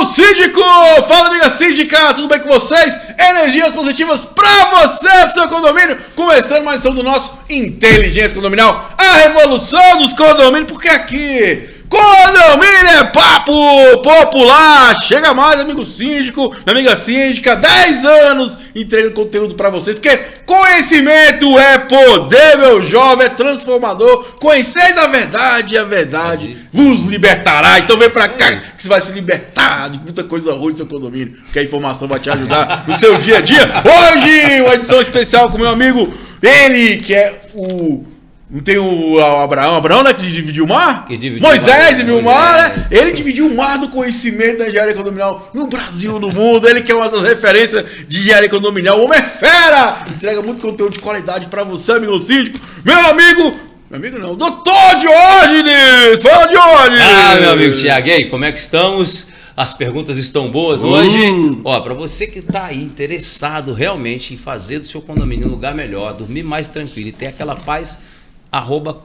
Alô, síndico! Fala, amiga síndica! Tudo bem com vocês? Energias positivas pra você, pro seu condomínio. Começando mais um do nosso Inteligência Condominial, a revolução dos condomínios, porque aqui condomínio é papo popular. Chega mais, amigo síndico, minha amiga síndica, 10 anos entregando conteúdo pra vocês, porque conhecimento é poder, meu jovem, é transformador. Conheceis a verdade vos libertará. Então vem pra cá que você vai se libertar de muita coisa ruim no seu condomínio, que a informação vai te ajudar no seu dia a dia. Hoje, uma edição especial com meu amigo, ele que é o... Não tem o Abraão, né, que dividiu o mar? Moisés dividiu o mar, né? Ele dividiu o mar do conhecimento da engenharia condominial no Brasil, no mundo. Ele que é uma das referências de engenharia condominial. O homem é fera! Entrega muito conteúdo de qualidade pra você, amigo síndico. Meu amigo não, doutor Diógenes! Fala, Diógenes! Ah, meu amigo Thiago, e aí, como é que estamos? As perguntas estão boas hoje. Ó, para você que está aí interessado realmente em fazer do seu condomínio um lugar melhor, dormir mais tranquilo e ter aquela paz,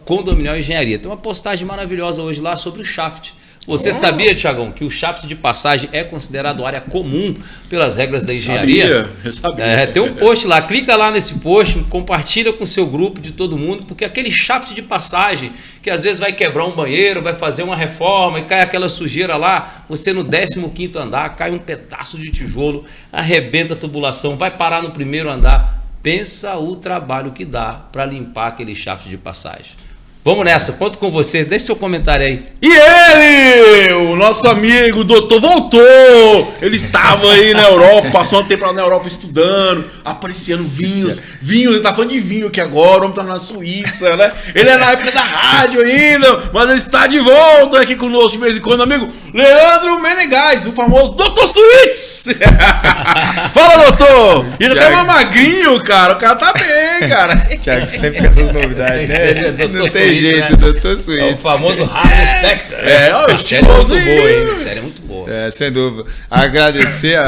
@Condominial Engenharia. Tem uma postagem maravilhosa hoje lá sobre o shaft. Você sabia, Thiagão, que o shaft de passagem é considerado área comum pelas regras da engenharia? Eu sabia. Tem um post lá, clica lá nesse post, compartilha com o seu grupo de todo mundo, porque aquele shaft de passagem, que às vezes vai quebrar um banheiro, vai fazer uma reforma e cai aquela sujeira lá, você no 15º andar, cai um pedaço de tijolo, arrebenta a tubulação, vai parar no primeiro andar. Pensa o trabalho que dá para limpar aquele shaft de passagem. Vamos nessa, conto com vocês, deixe seu comentário aí. E ele, o nosso amigo, o doutor, voltou. Ele estava aí na Europa, passou um tempo lá na Europa estudando, apreciando vinhos. Ele tá falando de vinho aqui agora, o homem tá na Suíça, né? Ele é na época da rádio ainda, mas ele está de volta aqui conosco de vez em quando, amigo Leandro Menegais, o famoso Doutor Suítes. Fala, doutor. Ele tá mais magrinho, cara, o cara tá bem, cara. Thiago sempre com essas novidades, né? Não tem jeito, doutor Suítes. É o famoso Hard Spectre. A série é muito boa, hein? A série é muito boa. Sem dúvida. Agradecer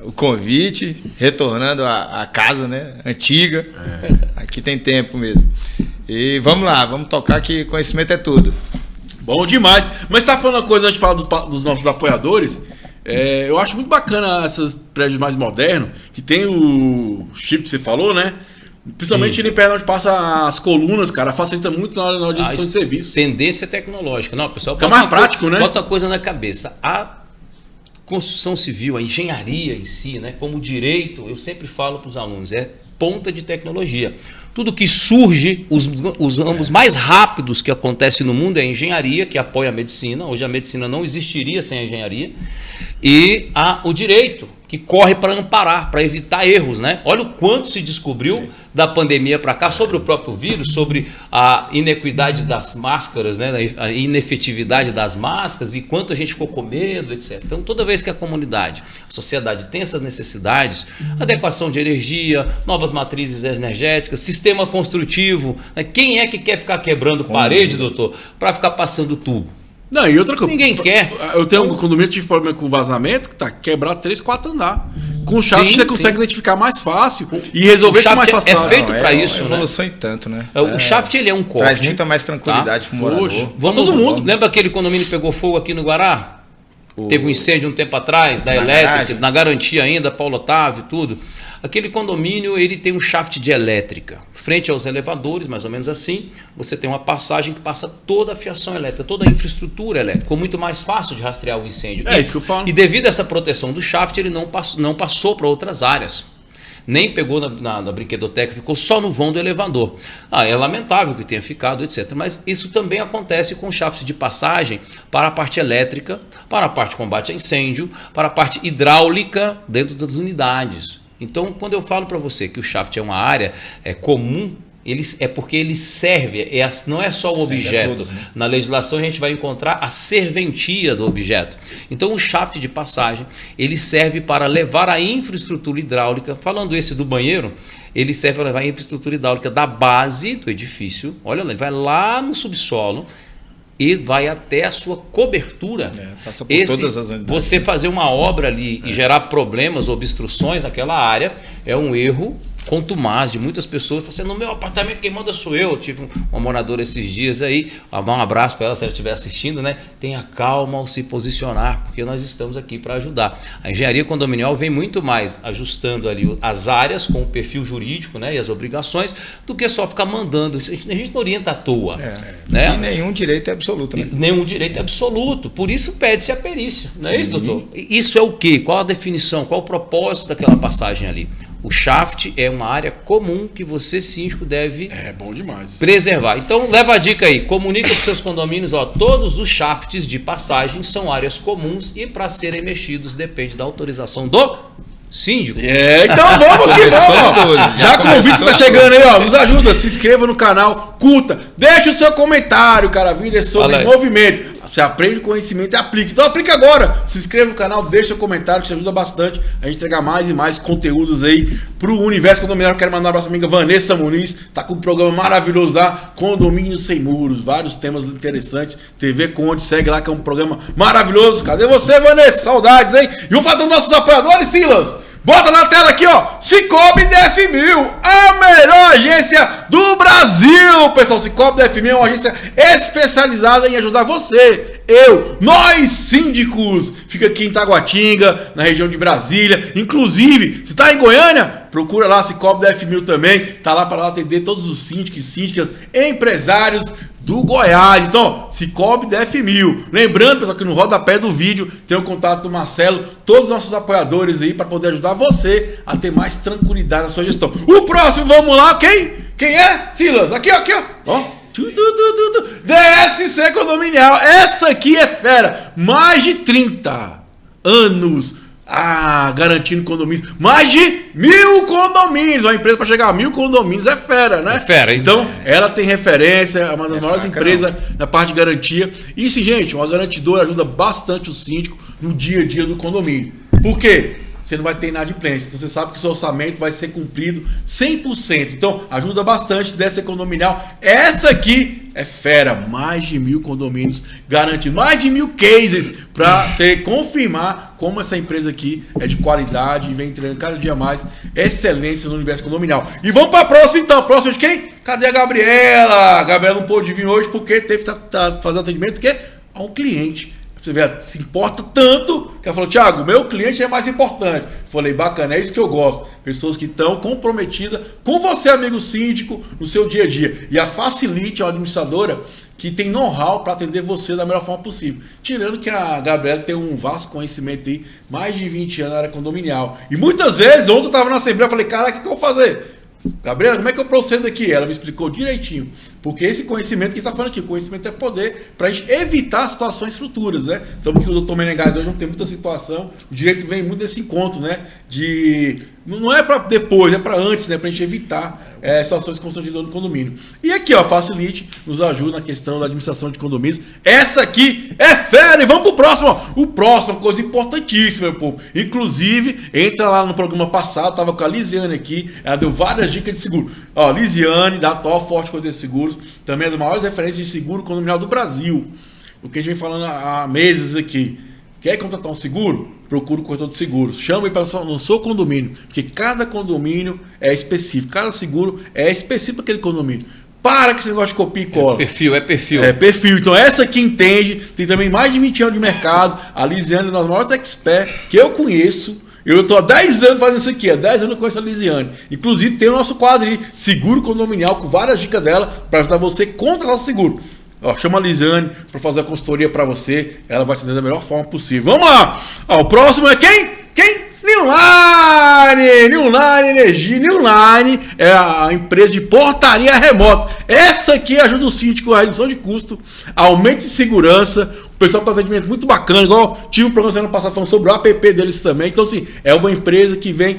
o convite, retornando à casa, né? Antiga. Aqui tem tempo mesmo. E vamos lá, vamos tocar que conhecimento é tudo. Bom demais. Mas tá falando uma coisa antes de falar dos nossos apoiadores. Eu acho muito bacana esses prédios mais modernos, que tem o chip que você falou, né? Principalmente ali perto onde passa as colunas, cara, facilita muito na hora de execução de serviço. Tendência tecnológica. Não, pessoal, fica mais prático, né? Bota uma coisa na cabeça. A construção civil, a engenharia em si, né, como direito, eu sempre falo para os alunos, é ponta de tecnologia. Tudo que surge, os ramos mais rápidos que acontecem no mundo é a engenharia, que apoia a medicina. Hoje a medicina não existiria sem a engenharia. E o direito, que corre para amparar, para evitar erros, né? Olha o quanto se descobriu da pandemia para cá sobre o próprio vírus, sobre a inequidade das máscaras, né? A inefetividade das máscaras e quanto a gente ficou com medo, etc. Então, toda vez que a comunidade, a sociedade tem essas necessidades, adequação de energia, novas matrizes energéticas, sistema construtivo, né? Quem é que quer ficar quebrando parede, doutor, para ficar passando tubo? Não, e outra coisa. Ninguém quer. Eu tenho um condomínio, tive problema com vazamento, que tá quebrado 3, 4 andar. Com o shaft você consegue identificar mais fácil e resolver com mais facilidade. É feito para isso, né? Evolução em tanto, né? O shaft ele é um corte. Traz muita mais tranquilidade pro morador. Todo mundo. Lembra aquele condomínio que pegou fogo aqui no Guará? Teve um incêndio um tempo atrás, da elétrica, na garantia ainda, Paulo Otávio e tudo. Aquele condomínio, ele tem um shaft de elétrica. Frente aos elevadores, mais ou menos assim, você tem uma passagem que passa toda a fiação elétrica, toda a infraestrutura elétrica. Ficou muito mais fácil de rastrear o incêndio. É isso que eu falo. E devido a essa proteção do shaft, ele não passou para outras áreas. Nem pegou na brinquedoteca, ficou só no vão do elevador. É lamentável que tenha ficado, etc. Mas isso também acontece com shafts de passagem para a parte elétrica, para a parte de combate a incêndio, para a parte hidráulica dentro das unidades. Então, quando eu falo para você que o shaft é uma área comum, é porque ele serve, não é só o objeto. Tudo, né? Na legislação a gente vai encontrar a serventia do objeto. Então o shaft de passagem, ele serve para levar a infraestrutura hidráulica, falando esse do banheiro, ele serve para levar a infraestrutura hidráulica da base do edifício, olha lá, ele vai lá no subsolo, e vai até a sua cobertura. Passa por todas as unidades. Você fazer uma obra ali e gerar problemas, obstruções naquela área, é um erro contumaz de muitas pessoas. Assim, no meu apartamento quem manda sou eu. Eu tive uma moradora esses dias aí, um abraço para ela se ela estiver assistindo, né? Tenha calma ao se posicionar, porque nós estamos aqui para ajudar. A engenharia condominial vem muito mais ajustando ali as áreas com o perfil jurídico, né, e as obrigações, do que só ficar mandando. A gente não orienta à toa. Né? E nenhum direito é absoluto, né? Nenhum direito é absoluto. Por isso pede-se a perícia. Não é isso, doutor? Isso é o quê? Qual a definição? Qual o propósito daquela passagem ali? O shaft é uma área comum que você, síndico, deve bom demais. preservar. Então, leva a dica aí. Comunica para os seus condomínios, todos os shafts de passagem são áreas comuns e para serem mexidos depende da autorização do síndico. Então vamos que vamos. Já convite tá chegando aí, ó. Nos ajuda, se inscreva no canal, curta, deixa o seu comentário, cara. A vida é sobre movimento. Você aprende conhecimento e aplica. Então aplica agora. Se inscreva no canal, deixa o comentário, que isso ajuda bastante a gente entregar mais e mais conteúdos aí pro universo condominial. Quero mandar um abraço à amiga Vanessa Muniz. Tá com um programa maravilhoso lá, Condomínio Sem Muros. Vários temas interessantes. TV Conde, segue lá que é um programa maravilhoso. Cadê você, Vanessa? Saudades, hein? E vamos falar dos nossos apoiadores, Silas. Bota na tela aqui, ó, Cicobi DF1000, a melhor agência do Brasil. Pessoal, Cicobi DF1000 é uma agência especializada em ajudar você, nós síndicos. Fica aqui em Taguatinga, na região de Brasília. Inclusive, se tá em Goiânia, procura lá Cicobi DF1000 também. Tá lá para atender todos os síndicos e síndicas, empresários do Goiás. Então, Cicobi DF1000. Lembrando, pessoal, que no rodapé do vídeo tem o contato do Marcelo, todos os nossos apoiadores aí, para poder ajudar você a ter mais tranquilidade na sua gestão. O próximo, vamos lá, quem é? Silas, aqui, ó. DSC Condominial. Essa aqui é fera. Mais de 30 anos. Garantindo condomínios. Mais de 1000 condomínios. Uma empresa para chegar a 1000 condomínios é fera, né? É fera, hein? Então, ela tem referência, é uma das maiores empresas na parte de garantia. E sim, gente, uma garantidora ajuda bastante o síndico no dia a dia do condomínio. Por quê? Você não vai ter inadimplência. Então, você sabe que o seu orçamento vai ser cumprido 100%. Então, ajuda bastante dessa condominial. Essa aqui é fera. Mais de 1000 condomínios garantidos. Mais de 1000 cases para você confirmar como essa empresa aqui é de qualidade e vem entregando cada dia mais excelência no universo condominial. E vamos para a próxima, então. A próxima de quem? Cadê a Gabriela? A Gabriela não pôde vir hoje porque teve que fazer atendimento a um cliente. Você vê, se importa tanto que ela falou, Thiago, meu cliente é mais importante. Falei, bacana, é isso que eu gosto. Pessoas que estão comprometidas com você, amigo síndico, no seu dia a dia. E a Facilite é uma administradora que tem know-how para atender você da melhor forma possível. Tirando que a Gabriela tem um vasto conhecimento aí, mais de 20 anos na área condominial. E muitas vezes, ontem eu estava na Assembleia, eu falei, caraca, o que eu vou fazer? Gabriela, como é que eu procedo aqui? Ela me explicou direitinho. Porque esse conhecimento que está falando aqui, o conhecimento é poder para a gente evitar situações futuras, né? Estamos aqui, o doutor Menegaz hoje não tem muita situação, o direito vem muito nesse encontro, né? Não é para depois, é para antes, né? Para a gente evitar situações constrangedoras no condomínio. E aqui, ó, a Facilite nos ajuda na questão da administração de condomínios. Essa aqui é fera! E vamos pro próximo, ó. O próximo, coisa importantíssima, meu povo. Inclusive, entra lá no programa passado, tava com a Lisiane aqui, ela deu várias dicas de seguro. Ó, Lisiane, da Top Forte Corretora de Seguros, também é das maiores referências de seguro condominial do Brasil. O que a gente vem falando há meses aqui. Quer contratar um seguro? Procura o corretor de seguros. Chama ele no seu condomínio. Porque cada condomínio é específico. Cada seguro é específico para aquele condomínio. Para que você gosta de copia e cola. É perfil. É perfil. Então essa aqui entende. Tem também mais de 20 anos de mercado. A Lisiane é uma das maiores experts que eu conheço. Eu estou há 10 anos fazendo isso aqui. Há 10 anos eu conheço a Lisiane. Inclusive tem o nosso quadro aí, Seguro Condominial, com várias dicas dela para ajudar você a contratar o seguro. Ó, chama a Lisiane para fazer a consultoria para você. Ela vai te atender da melhor forma possível. Vamos lá! Ó, o próximo é quem? Newline Energia. Newline é a empresa de portaria remota. Essa aqui ajuda o síndico a redução de custo, aumento de segurança. O pessoal tem um atendimento muito bacana. Igual tive um programa semana passada falando sobre o app deles também. Então, assim, é uma empresa que vem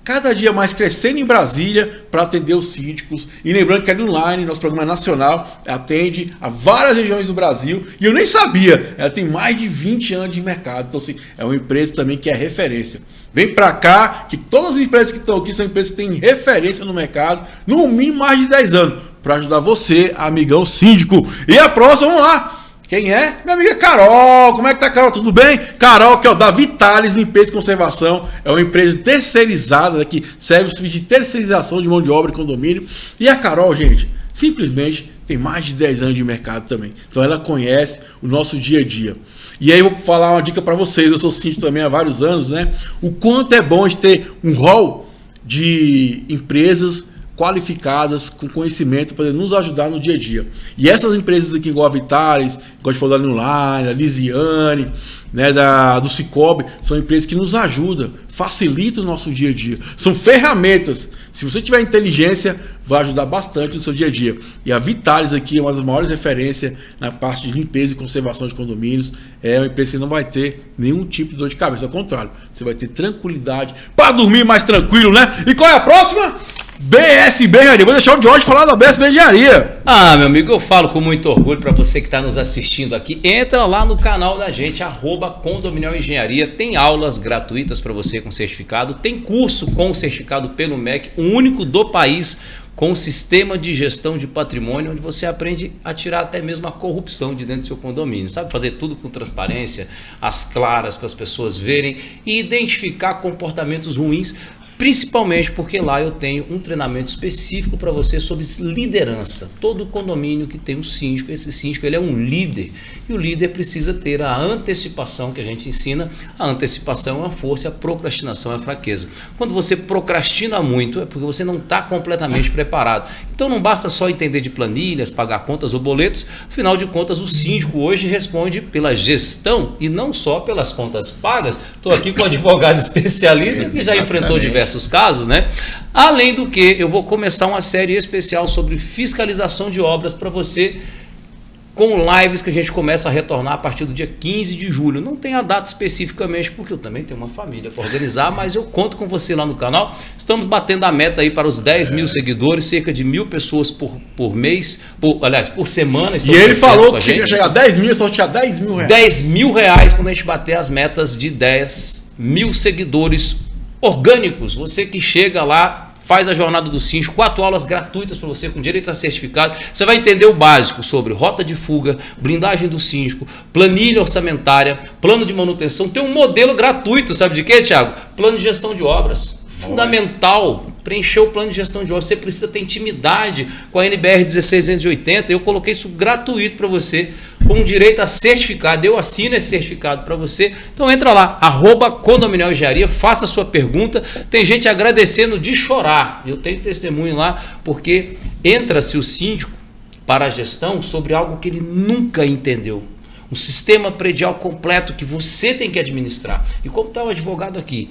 cada dia mais crescendo em Brasília para atender os síndicos. E lembrando que a Newline, nosso programa nacional, atende a várias regiões do Brasil. E eu nem sabia, ela tem mais de 20 anos de mercado. Então, assim, é uma empresa também que é referência. Vem para cá, que todas as empresas que estão aqui são empresas que têm referência no mercado, no mínimo mais de 10 anos, para ajudar você, amigão síndico. E a próxima, vamos lá. Quem é? Minha amiga Carol. Como é que tá, Carol? Tudo bem? Carol, que é o da Vitalis Limpeza e Conservação. É uma empresa terceirizada, né, que serve o serviço de terceirização de mão de obra e condomínio. E a Carol, gente, simplesmente tem mais de 10 anos de mercado também. Então ela conhece o nosso dia a dia. E aí eu vou falar uma dica para vocês. Eu sou síndico também há vários anos, né? O quanto é bom a gente ter um hall de empresas qualificadas, com conhecimento, para nos ajudar no dia a dia. E essas empresas aqui, igual a Vitalis, igual a gente falou da Newline, a Lisiane, né, do Cicobi, são empresas que nos ajudam, facilitam o nosso dia a dia. São ferramentas. Se você tiver inteligência, vai ajudar bastante no seu dia a dia. E a Vitalis aqui é uma das maiores referências na parte de limpeza e conservação de condomínios. É uma empresa que não vai ter nenhum tipo de dor de cabeça. Ao contrário, você vai ter tranquilidade para dormir mais tranquilo, né? E qual é a próxima? BSB Engenharia. Vou deixar o Jorge falar da BSB Engenharia. Ah, meu amigo, eu falo com muito orgulho para você que está nos assistindo aqui. Entra lá no canal da gente, @Condominial Engenharia. Tem aulas gratuitas para você com certificado. Tem curso com certificado pelo MEC, o único do país com sistema de gestão de patrimônio, onde você aprende a tirar até mesmo a corrupção de dentro do seu condomínio. Sabe, fazer tudo com transparência, às claras, para as pessoas verem e identificar comportamentos ruins. Principalmente porque lá eu tenho um treinamento específico para você sobre liderança. Todo condomínio que tem um síndico, esse síndico ele é um líder. E o líder precisa ter a antecipação que a gente ensina. A antecipação é a força, a procrastinação é a fraqueza. Quando você procrastina muito é porque você não está completamente preparado. Então não basta só entender de planilhas, pagar contas ou boletos. Afinal de contas, o síndico hoje responde pela gestão e não só pelas contas pagas. Estou aqui com um advogado especialista que já enfrentou diversos casos, né? Além do que, eu vou começar uma série especial sobre fiscalização de obras para você, com lives que a gente começa a retornar a partir do dia 15 de julho. Não tem a data especificamente, porque eu também tenho uma família para organizar, mas eu conto com você lá no canal. Estamos batendo a meta aí para os 10 mil seguidores, cerca de 1.000 pessoas por mês, por semana. E ele falou que ia chegar a 10 mil, só tinha 10 mil reais. 10 mil reais quando a gente bater as metas de 10 mil seguidores orgânicos. Você que chega lá, faz a jornada do síndico, 4 aulas gratuitas para você, com direito a certificado. Você vai entender o básico sobre rota de fuga, blindagem do síndico, planilha orçamentária, plano de manutenção. Tem um modelo gratuito, sabe de quê, Thiago? Plano de gestão de obras. Fundamental, preencher o plano de gestão de obras. Você precisa ter intimidade com a NBR 16280. Eu coloquei isso gratuito para você, com direito a certificado. Eu assino esse certificado para você. Então entra lá, @Condominial Engenharia, faça a sua pergunta. Tem gente agradecendo de chorar. Eu tenho testemunho lá, porque entra-se o síndico para a gestão sobre algo que ele nunca entendeu. Um sistema predial completo que você tem que administrar. E como está o advogado aqui,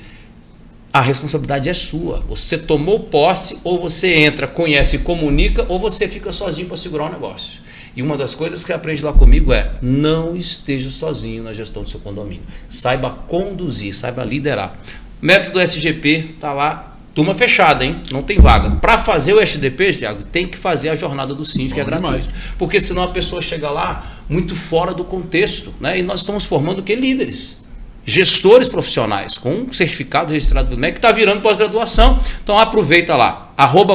a responsabilidade é sua. Você tomou posse, ou você entra, conhece e comunica, ou você fica sozinho para segurar o negócio. E uma das coisas que você aprende lá comigo é: não esteja sozinho na gestão do seu condomínio. Saiba conduzir, saiba liderar. Método SGP está lá, turma fechada, hein? Não tem vaga. Para fazer o SDP, Thiago, tem que fazer a jornada do síndico, que é gratuito. Porque senão a pessoa chega lá muito fora do contexto, né? E nós estamos formando o quê? Líderes. Gestores profissionais com um certificado registrado do MEC que está virando pós-graduação. Então aproveita lá,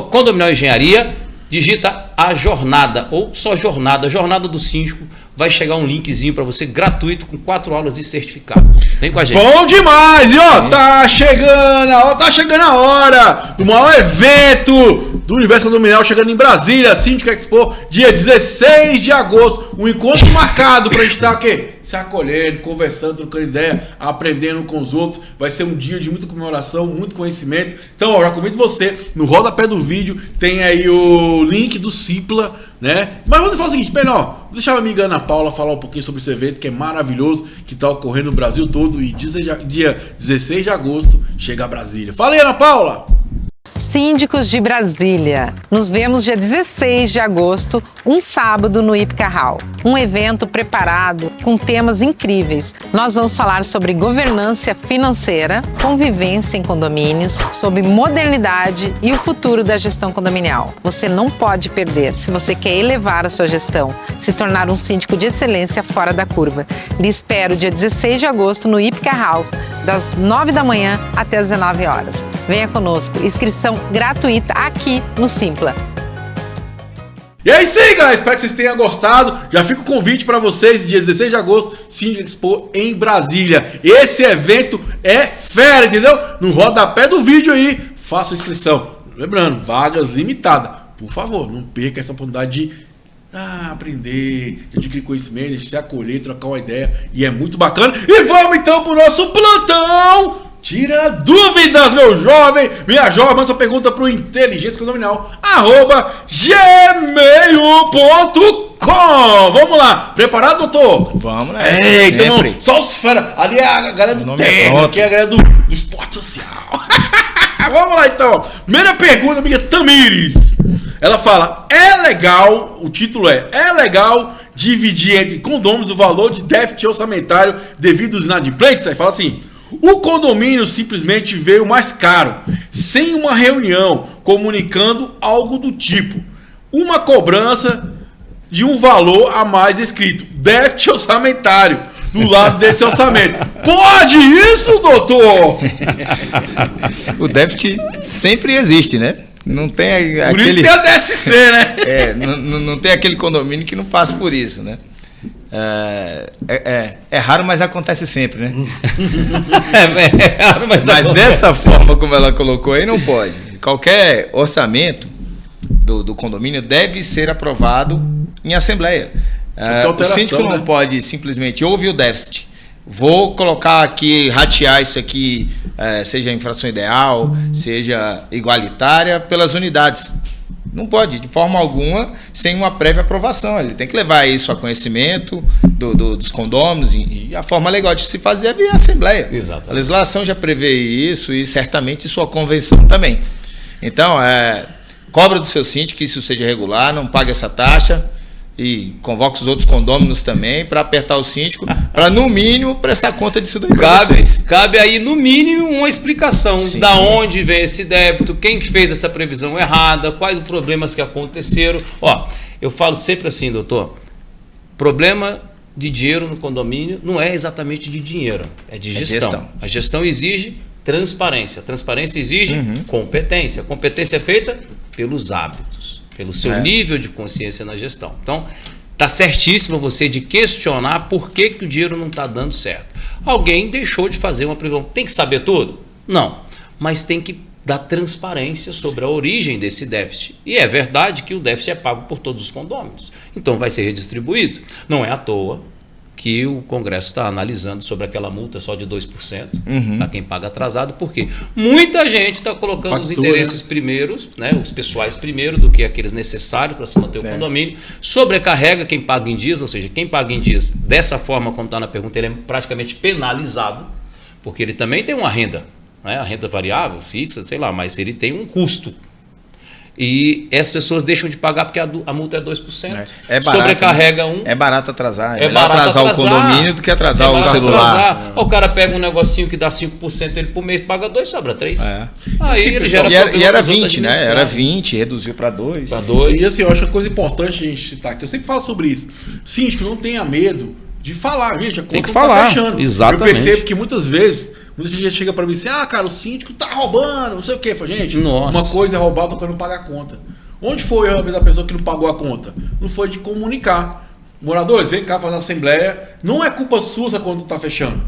@Condominial Engenharia, digita a jornada ou só jornada do síndico. Vai chegar um linkzinho para você gratuito com 4 aulas e certificado. Vem com a gente. Bom demais! E ó, tá chegando a hora do maior evento do Universo Condominial, chegando em Brasília, Síndico Expo, dia 16 de agosto. Um encontro marcado pra gente estar aqui se acolhendo, conversando, trocando ideia, aprendendo com os outros. Vai ser um dia de muita comemoração, muito conhecimento. Então, ó, já convido você, no rodapé do vídeo tem aí o link do Cipla, né? Mas vamos fazer o seguinte, menor, vou deixar a minha amiga Ana Paula falar um pouquinho sobre esse evento que é maravilhoso, que está ocorrendo no Brasil todo, e dia 16 de agosto chega a Brasília. Fala aí, Ana Paula! Síndicos de Brasília. Nos vemos dia 16 de agosto, um sábado no Ípica Hall. Um evento preparado com temas incríveis. Nós vamos falar sobre governança financeira, convivência em condomínios, sobre modernidade e o futuro da gestão condominial. Você não pode perder se você quer elevar a sua gestão, se tornar um síndico de excelência fora da curva. Lhe espero dia 16 de agosto no Ípica House, das 9 da manhã até as 19 horas. Venha conosco, inscrição gratuita aqui no Simpla. E é isso aí, galera. Espero que vocês tenham gostado. Já fica o convite para vocês, dia 16 de agosto, Síndica Expo em Brasília. Esse evento é fera, entendeu? No rodapé do vídeo aí, faça a inscrição. Lembrando, vagas limitadas. Por favor, não perca essa oportunidade de aprender, adquirir conhecimento, de se acolher, trocar uma ideia. E é muito bacana. E vamos então pro nosso plantão. Tira dúvidas, meu jovem, minha jovem. Manda sua pergunta pro inteligênciacondominial@gmail.com. Vamos lá. Preparado, doutor? Vamos, né? Então, só os fera. Ali é a galera do terno, aqui é a galera do esporte social. Vamos lá, então. Primeira pergunta, amiga Tamires. Ela fala, o título é legal dividir entre condôminos o valor de déficit orçamentário devido aos inadimplentes? Aí fala assim, o condomínio simplesmente veio mais caro, sem uma reunião, comunicando algo do tipo, uma cobrança de um valor a mais escrito, déficit orçamentário, do lado desse orçamento. Pode isso, doutor? O déficit sempre existe, né? Não tem por aquele... isso tem a DSC, né? Não tem aquele condomínio que não passa por isso, né? É raro, mas acontece sempre, né? É raro, mas dessa forma como ela colocou aí, não pode. Qualquer orçamento do condomínio deve ser aprovado em assembleia. O síndico não pode simplesmente ouvir o déficit. Vou colocar aqui, ratear isso aqui, seja infração ideal, seja igualitária, pelas unidades. Não pode, de forma alguma, sem uma prévia aprovação. Ele tem que levar isso a conhecimento dos condôminos e a forma legal de se fazer é via assembleia. Exatamente. A legislação já prevê isso e certamente sua convenção também. Então, cobra do seu síndico que isso seja regular, não pague essa taxa. E convoca os outros condôminos também para apertar o síndico, para no mínimo prestar conta disso daí. Cabe aí no mínimo uma explicação. Sim. Da onde vem esse débito, quem que fez essa previsão errada, quais os problemas que aconteceram. Eu falo sempre assim, doutor, problema de dinheiro no condomínio não é exatamente de dinheiro, é de gestão. A gestão exige transparência, a transparência exige competência. A competência é feita pelos hábitos, pelo seu nível de consciência na gestão. Então, tá certíssimo você de questionar por que o dinheiro não está dando certo. Alguém deixou de fazer uma previsão. Tem que saber tudo? Não. Mas tem que dar transparência sobre a origem desse déficit. E é verdade que o déficit é pago por todos os condôminos. Então, vai ser redistribuído. Não é à toa que o Congresso está analisando sobre aquela multa só de 2% para quem paga atrasado, porque muita gente está colocando os interesses primeiros, né, os pessoais primeiro do que aqueles necessários para se manter o condomínio, sobrecarrega quem paga em dias, ou seja, quem paga em dias dessa forma, como está na pergunta, ele é praticamente penalizado, porque ele também tem uma renda, né, a renda variável, fixa, sei lá, mas ele tem um custo. E as pessoas deixam de pagar porque a multa é 2%. É barato, sobrecarrega É barato atrasar. É barato atrasar o condomínio do que atrasar o celular. O cara pega um negocinho que dá 5%, ele por mês paga 2%, sobra 3%. Aí sim, ele gera e era 20, né? Era 20, reduziu para 2. E assim, eu acho uma coisa importante a gente citar, que eu sempre falo sobre isso. Síndico, não tenha medo de falar, gente, a conta não tá fechando. Exatamente. Eu percebo que muitas vezes muita gente chega pra mim assim, cara, o síndico tá roubando, não sei o que. Gente, uma coisa é roubar, outra coisa é não pagar a conta. Onde foi a vez da pessoa que não pagou a conta? Não foi de comunicar. Moradores, vem cá fazer uma assembleia. Não é culpa sua se a conta tá fechando.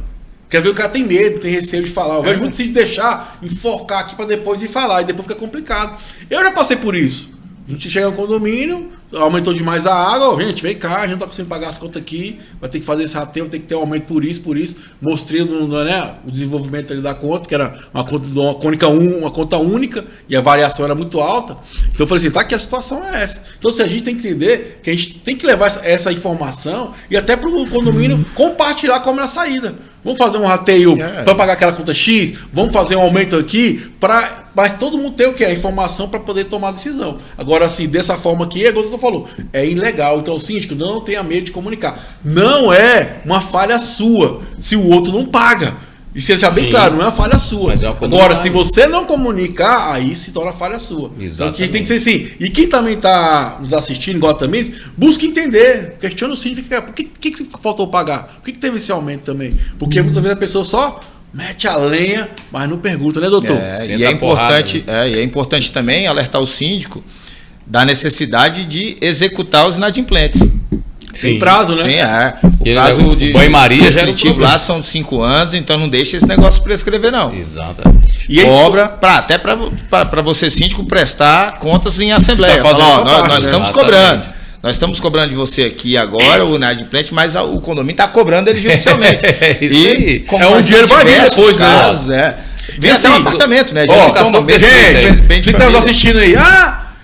Quer ver, o cara tem medo, tem receio de falar. Eu vejo muito síndico deixar, enforcar aqui pra depois ir falar. E depois fica complicado. Eu já passei por isso. A gente chega no condomínio, aumentou demais a água, gente, vem cá, a gente não tá conseguindo pagar as contas aqui, vai ter que fazer esse rateio, vai ter que ter um aumento por isso, mostrando, né, o desenvolvimento ali da conta, que era uma conta única, e a variação era muito alta. Então eu falei assim, tá, que a situação é essa. Então se a gente tem que entender que a gente tem que levar essa informação e até pro condomínio compartilhar como é a saída. Vamos fazer um rateio para pagar aquela conta X, vamos fazer um aumento aqui, mas todo mundo tem o que? A informação para poder tomar a decisão. Agora, assim, dessa forma aqui, é igual o doutor falou, é ilegal. Então, o síndico, não tenha medo de comunicar. Não é uma falha sua se o outro não paga. E seja bem claro, não é uma falha sua. Mas agora, se você não comunicar, aí se torna falha sua. Exatamente. Então, tem que ser assim. E quem também está nos assistindo, igual também, busca entender. Questiona o síndico, por que faltou pagar? Por que teve esse aumento também? Porque muitas vezes a pessoa só mete a lenha, mas não pergunta, né, doutor? E é importante também alertar o síndico da necessidade de executar os inadimplentes. Tem prazo, né? Sim, é. Ele O prazo de banho-maria já era um prescritivo problema. lá são 5 anos, então não deixa esse negócio prescrever, não. Exatamente. E aí, Cobra, até para você, síndico, prestar contas em assembleia. Tá fazendo Fala, ó, essa parte, nós né? estamos Exatamente. cobrando. Nós estamos cobrando de você aqui agora o inadimplente, mas o condomínio está cobrando ele judicialmente. É isso aí. como É onde nós o dinheiro temos vai vir diversos depois, né? casos, Vem assim, até um apartamento, né? Ó, Educação bem gente, de você tá nos família. assistindo aí.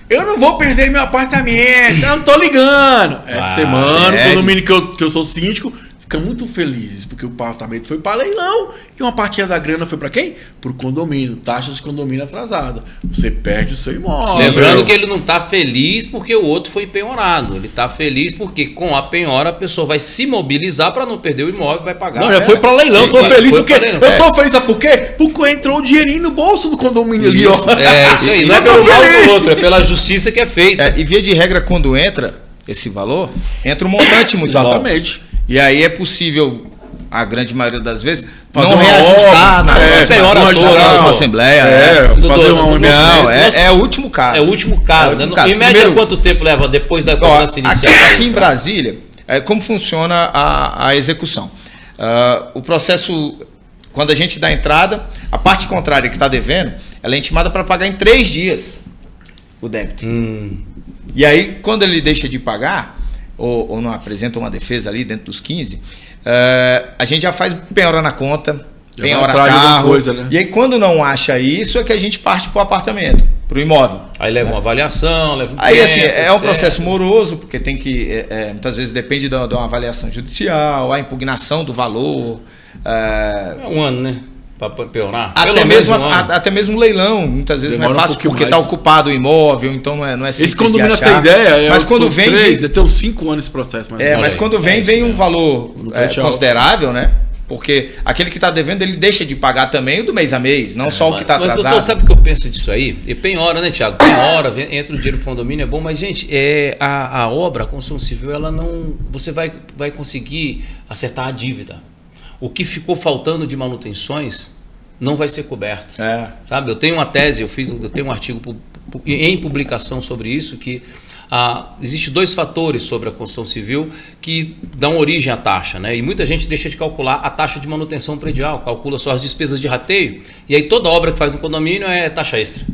Eu não vou perder meu apartamento, eu não tô ligando. Essa semana, o condomínio que eu sou síndico, fica muito feliz, porque o apartamento foi para leilão e uma partinha da grana foi para quem? Pro condomínio, taxas de condomínio atrasada. Você perde o seu imóvel. Lembrando que ele não está feliz porque o outro foi penhorado. Ele está feliz porque com a penhora a pessoa vai se mobilizar para não perder o imóvel e vai pagar. Não, já foi para leilão, tô feliz Foi porque... pra leilão. Eu tô feliz, sabe por quê? Porque entrou o dinheirinho no bolso do condomínio ali, ó. Isso aí. Não é Eu tô pelo mal feliz. do outro, é pela justiça que é feita. E via de regra, quando entra esse valor, entra um montante muito bom. Exatamente. E aí é possível, a grande maioria das vezes, Fazer não uma reajustar obra, na penhora na toda, próxima assembleia. fazer Doutor, uma não, É o último caso. É o último caso. É o último né? caso. Em média, Primeiro- quanto tempo leva depois da Ó, cobrança inicial? aqui em Brasília, como funciona a execução? O processo, quando a gente dá entrada, a parte contrária que está devendo, ela é intimada para pagar em 3 dias o débito. E aí, quando ele deixa de pagar, ou não apresenta uma defesa ali dentro dos 15, a gente já faz penhora na conta, Já penhora vai atrás de alguma carro. coisa, né? E aí, quando não acha isso, é que a gente parte para o apartamento, para o imóvel. Aí leva uma avaliação, leva um Aí, tempo, assim, é um etc. processo moroso, porque tem que, muitas vezes depende de uma avaliação judicial, a impugnação do valor, É um ano, né? Para piorar. até mesmo leilão. Muitas vezes Demora não é um fácil pouquinho porque mais. está ocupado o imóvel, então não é simples Esse condomínio de tem achar. ideia, Mas quando vem, 3, eu tenho 5 anos esse processo. Mas mas quando vem, isso vem um mesmo. valor trecho alto. considerável, né? Porque aquele que está devendo, ele deixa de pagar também o do mês a mês, não só o que está Mas, atrasado. doutor, sabe o que eu penso disso aí? E penhora, né, Thiago? Penhora, entra o dinheiro pro condomínio, é bom, mas, gente, a obra, a construção civil, ela não. Você vai conseguir acertar a dívida. O que ficou faltando de manutenções não vai ser coberto. Sabe? Eu tenho uma tese, eu tenho um artigo em publicação sobre isso, que existem 2 fatores sobre a construção civil que dão origem à taxa, né? E muita gente deixa de calcular a taxa de manutenção predial, calcula só as despesas de rateio, e aí toda obra que faz no condomínio é taxa extra.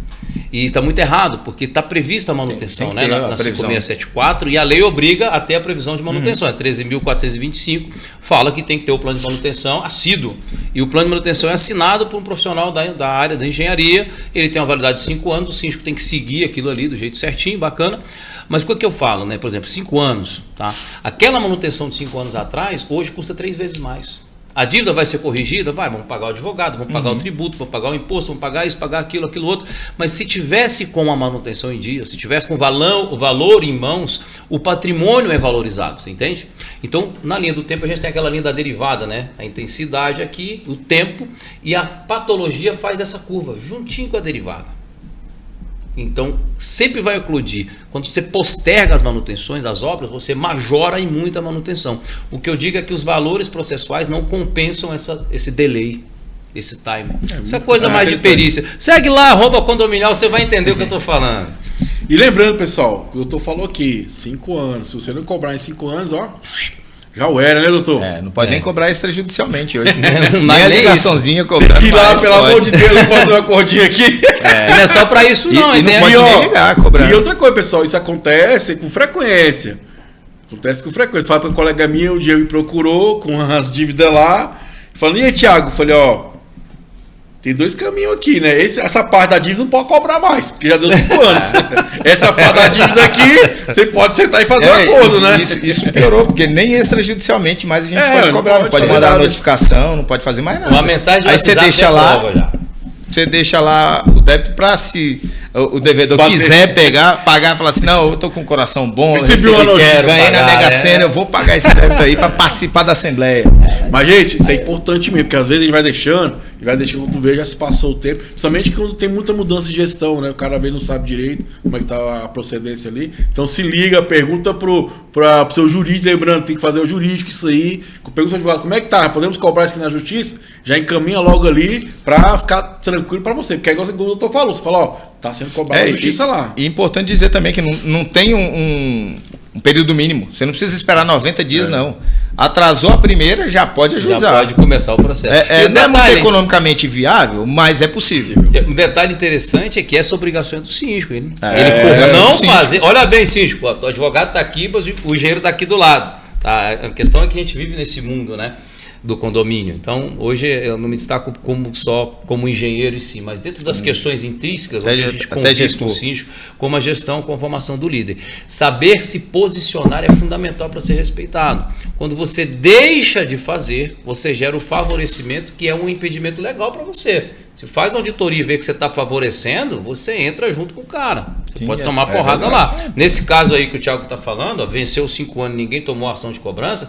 E está muito errado, porque está prevista a manutenção, tem né? que ter Na a previsão. 5674, e a lei obriga a ter a previsão de manutenção. É 13.425, fala que tem que ter o plano de manutenção assíduo. E o plano de manutenção é assinado por um profissional da área da engenharia, ele tem uma validade de 5 anos, o síndico tem que seguir aquilo ali do jeito certinho, bacana. Mas o que eu falo, né? Por exemplo, 5 anos, tá? Aquela manutenção de 5 anos atrás, hoje custa 3 vezes mais. A dívida vai ser corrigida? Vai, vamos pagar o advogado, vamos pagar o tributo, vamos pagar o imposto, vamos pagar isso, pagar aquilo, aquilo outro. Mas se tivesse com a manutenção em dia, se tivesse com o valor em mãos, o patrimônio é valorizado, você entende? Então, na linha do tempo, a gente tem aquela linha da derivada, né? A intensidade aqui, o tempo, e a patologia faz essa curva, juntinho com a derivada. Então, sempre vai eclodir. Quando você posterga as manutenções das obras, você majora em muito a manutenção. O que eu digo é que os valores processuais não compensam esse delay, esse time. Isso é coisa mais de perícia. Segue lá, @condominial, você vai entender o que eu estou falando. E lembrando, pessoal, o doutor falou aqui, 5 anos. Se você não cobrar em 5 anos, ó, já era, né, doutor? Não pode nem cobrar extrajudicialmente hoje. Mas nem a nem ligaçãozinha cobrando. Tem que ir lá, mais, pelo pode. amor de Deus, fazer uma cordinha aqui. E não é só para isso, não. E não tem- pode ó, nem ligar cobrando. E outra coisa, pessoal, isso acontece com frequência. Acontece com frequência. Fala para um colega meu, um dia me procurou com as dívidas lá. Falando, e aí, Thiago? Eu falei, ó, tem 2 caminhos aqui, né? Essa parte da dívida não pode cobrar mais, porque já deu 5 anos. Essa parte da dívida aqui, você pode sentar e fazer um acordo, né? Isso piorou, porque nem extrajudicialmente mais a gente É, pode não cobrar, não pode pode fazer mandar nada. notificação, não pode fazer mais nada. Uma mensagem de Aí você WhatsApp deixa é lá, prova já. você deixa lá o débito para se o devedor Bater. quiser pagar e falar assim, não, eu tô com um coração bom, Recebi eu uma notícia, ganhei na pagar, Mega né? Sena, eu vou pagar esse débito aí para participar da assembleia. Mas, gente, isso é importante mesmo, porque às vezes a gente vai deixando, quando tu vê, já se passou o tempo. Principalmente quando tem muita mudança de gestão, né? O cara às vezes não sabe direito como é que tá a procedência ali. Então se liga, pergunta pro seu jurídico, lembrando, tem que fazer o jurídico isso aí. Pergunta ao advogado, como é que tá? Podemos cobrar isso aqui na justiça? Já encaminha logo ali pra ficar tranquilo pra você. Porque é igual o doutor falou, você fala, ó, Tá sendo cobrado na justiça lá. E é importante dizer também que não tem um período mínimo. Você não precisa esperar 90 dias, não. Atrasou a primeira, já pode ajuizar. Já pode começar o processo. Não é muito economicamente viável, mas é possível. Um detalhe interessante é que essa obrigação é do síndico. Ele obrigação não do síndico. fazer. Olha bem, síndico, o advogado está aqui, mas o engenheiro está aqui do lado. Tá? A questão é que a gente vive nesse mundo, né? Do condomínio. Então, hoje eu não me destaco como engenheiro em si, mas dentro das questões intrínsecas, onde a gente convive com o síndico, como a gestão com a formação do líder. Saber se posicionar é fundamental para ser respeitado. Quando você deixa de fazer, você gera o favorecimento, que é um impedimento legal para você. Se faz uma auditoria e vê que você está favorecendo, você entra junto com o cara. Você pode tomar porrada lá. Nesse caso aí que o Thiago está falando, ó, venceu 5 anos, ninguém tomou ação de cobrança.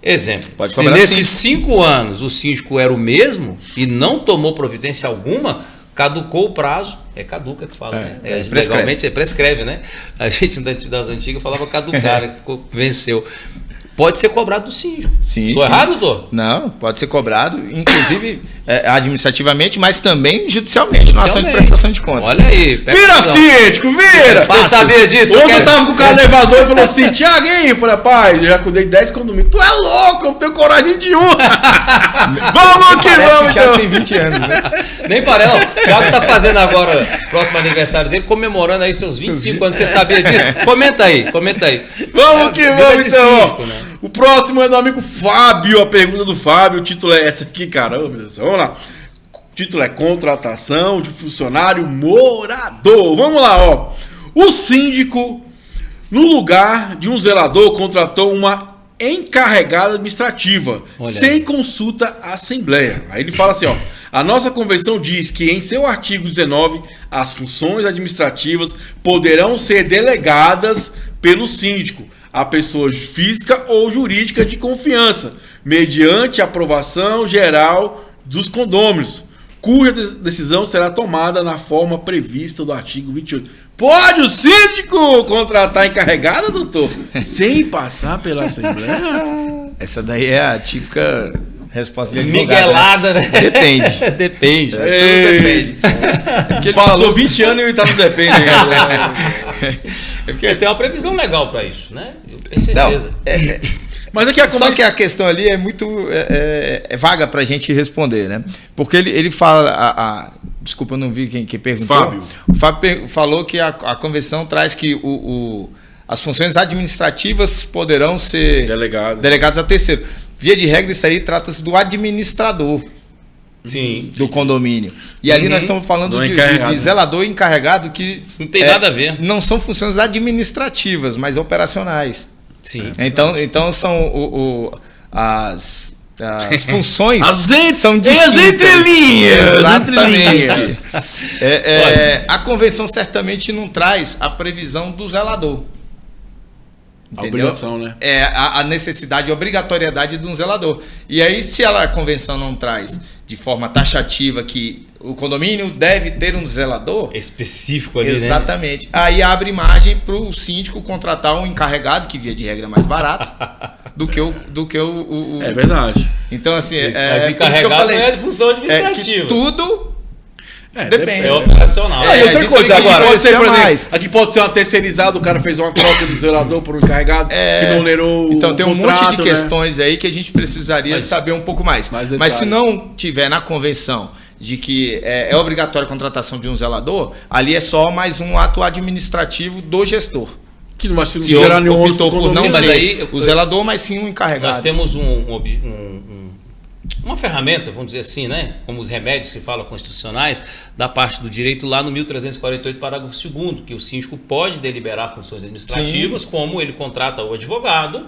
Exemplo, se nesses 5 anos o síndico era o mesmo e não tomou providência alguma, caducou o prazo, caduca que fala, né? Legalmente prescreve, né? A gente das antigas falava caducar, venceu. Pode ser cobrado do síndico. Sim, Estou errado, doutor? Não, pode ser cobrado, inclusive administrativamente, mas também judicialmente, numa ação de prestação de contas. Olha aí. Vira, síndico, vira! Você sabia disso? Ontem eu tava com o cara no elevador e falou assim, Tiaguinho, eu falei, rapaz, eu já cuidei de 10 condomínios. Tu é louco, eu não tenho coragem de um. Vamos que vamos, então. Já tem 20 anos, né? Nem parece, não. O Thiago tá fazendo agora, próximo aniversário dele, comemorando aí seus 25 anos. Você sabia disso? Comenta aí. Vamos que vamos, então. Síndico, né? O próximo é do amigo Fábio, a pergunta do Fábio, o título é essa aqui, cara. Oh, meu Deus, vamos lá. O título é contratação de funcionário morador. Vamos lá, ó. O síndico, no lugar de um zelador, contratou uma encarregada administrativa, sem consulta à Assembleia. Aí ele fala assim, ó. A nossa convenção diz que em seu artigo 19, as funções administrativas poderão ser delegadas pelo síndico a pessoa física ou jurídica de confiança, mediante aprovação geral dos condôminos, cuja decisão será tomada na forma prevista do artigo 28. Pode o síndico contratar encarregada, doutor? Sem passar pela Assembleia? Essa daí é a típica resposta de advogado, miguelada, né? Depende. Depende. Depende. Passou 20 anos e tá no depende. Porque tem uma previsão legal para isso, né? Eu tenho certeza. Mas aqui Só que a questão ali é muito vaga para a gente responder, né? Porque ele fala... Desculpa, eu não vi quem perguntou. Fábio. O Fábio falou que a convenção traz que as funções administrativas poderão ser delegadas a terceiro. Via de regra, isso aí trata-se do administrador do condomínio. E ali nós estamos falando de zelador encarregado que... Não tem nada a ver. Não são funções administrativas, mas operacionais. Sim. Então são as funções são distintas. As entrelinhas. Exatamente. A convenção certamente não traz a previsão do zelador. Entendeu? A obrigação, né? A necessidade, a obrigatoriedade de um zelador. E aí, se a convenção não traz de forma taxativa que o condomínio deve ter um zelador específico ali, exatamente, né? Aí abre margem para o síndico contratar um encarregado, que via de regra é mais barato do que o... É verdade. Então, assim... Mas encarregado não é de função administrativa. Que tudo... Depende. É operacional. E outra coisa, agora pode ser, por exemplo, aqui pode ser uma terceirizada, o cara fez uma troca do zelador por um encarregado que não lerou então tem um contrato, monte de questões aí que a gente precisaria saber um pouco mais. Mas se não tiver na convenção de que é obrigatória a contratação de um zelador, ali é só mais um ato administrativo do gestor. Que não vai gerar nenhum outro não, mas aí o zelador, mas sim um encarregado. Nós temos uma ferramenta, vamos dizer assim, né? Como os remédios que falam constitucionais, da parte do direito lá no 1348, parágrafo 2º, que o síndico pode deliberar funções administrativas, como ele contrata o advogado,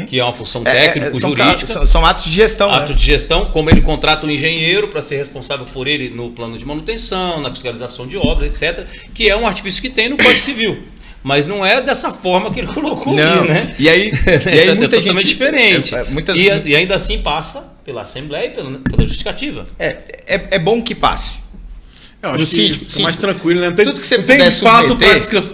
que é uma função técnico-jurídica. São atos de gestão. Ato de gestão, como ele contrata um engenheiro para ser responsável por ele no plano de manutenção, na fiscalização de obras, etc., que é um artifício que tem no Código Civil. Mas não é dessa forma que ele colocou ali, né? E aí muita totalmente gente... diferente. E ainda assim passa pela Assembleia e pela justificativa. É bom que passe. Eu acho que mais tranquilo, né? Tudo que você tem espaço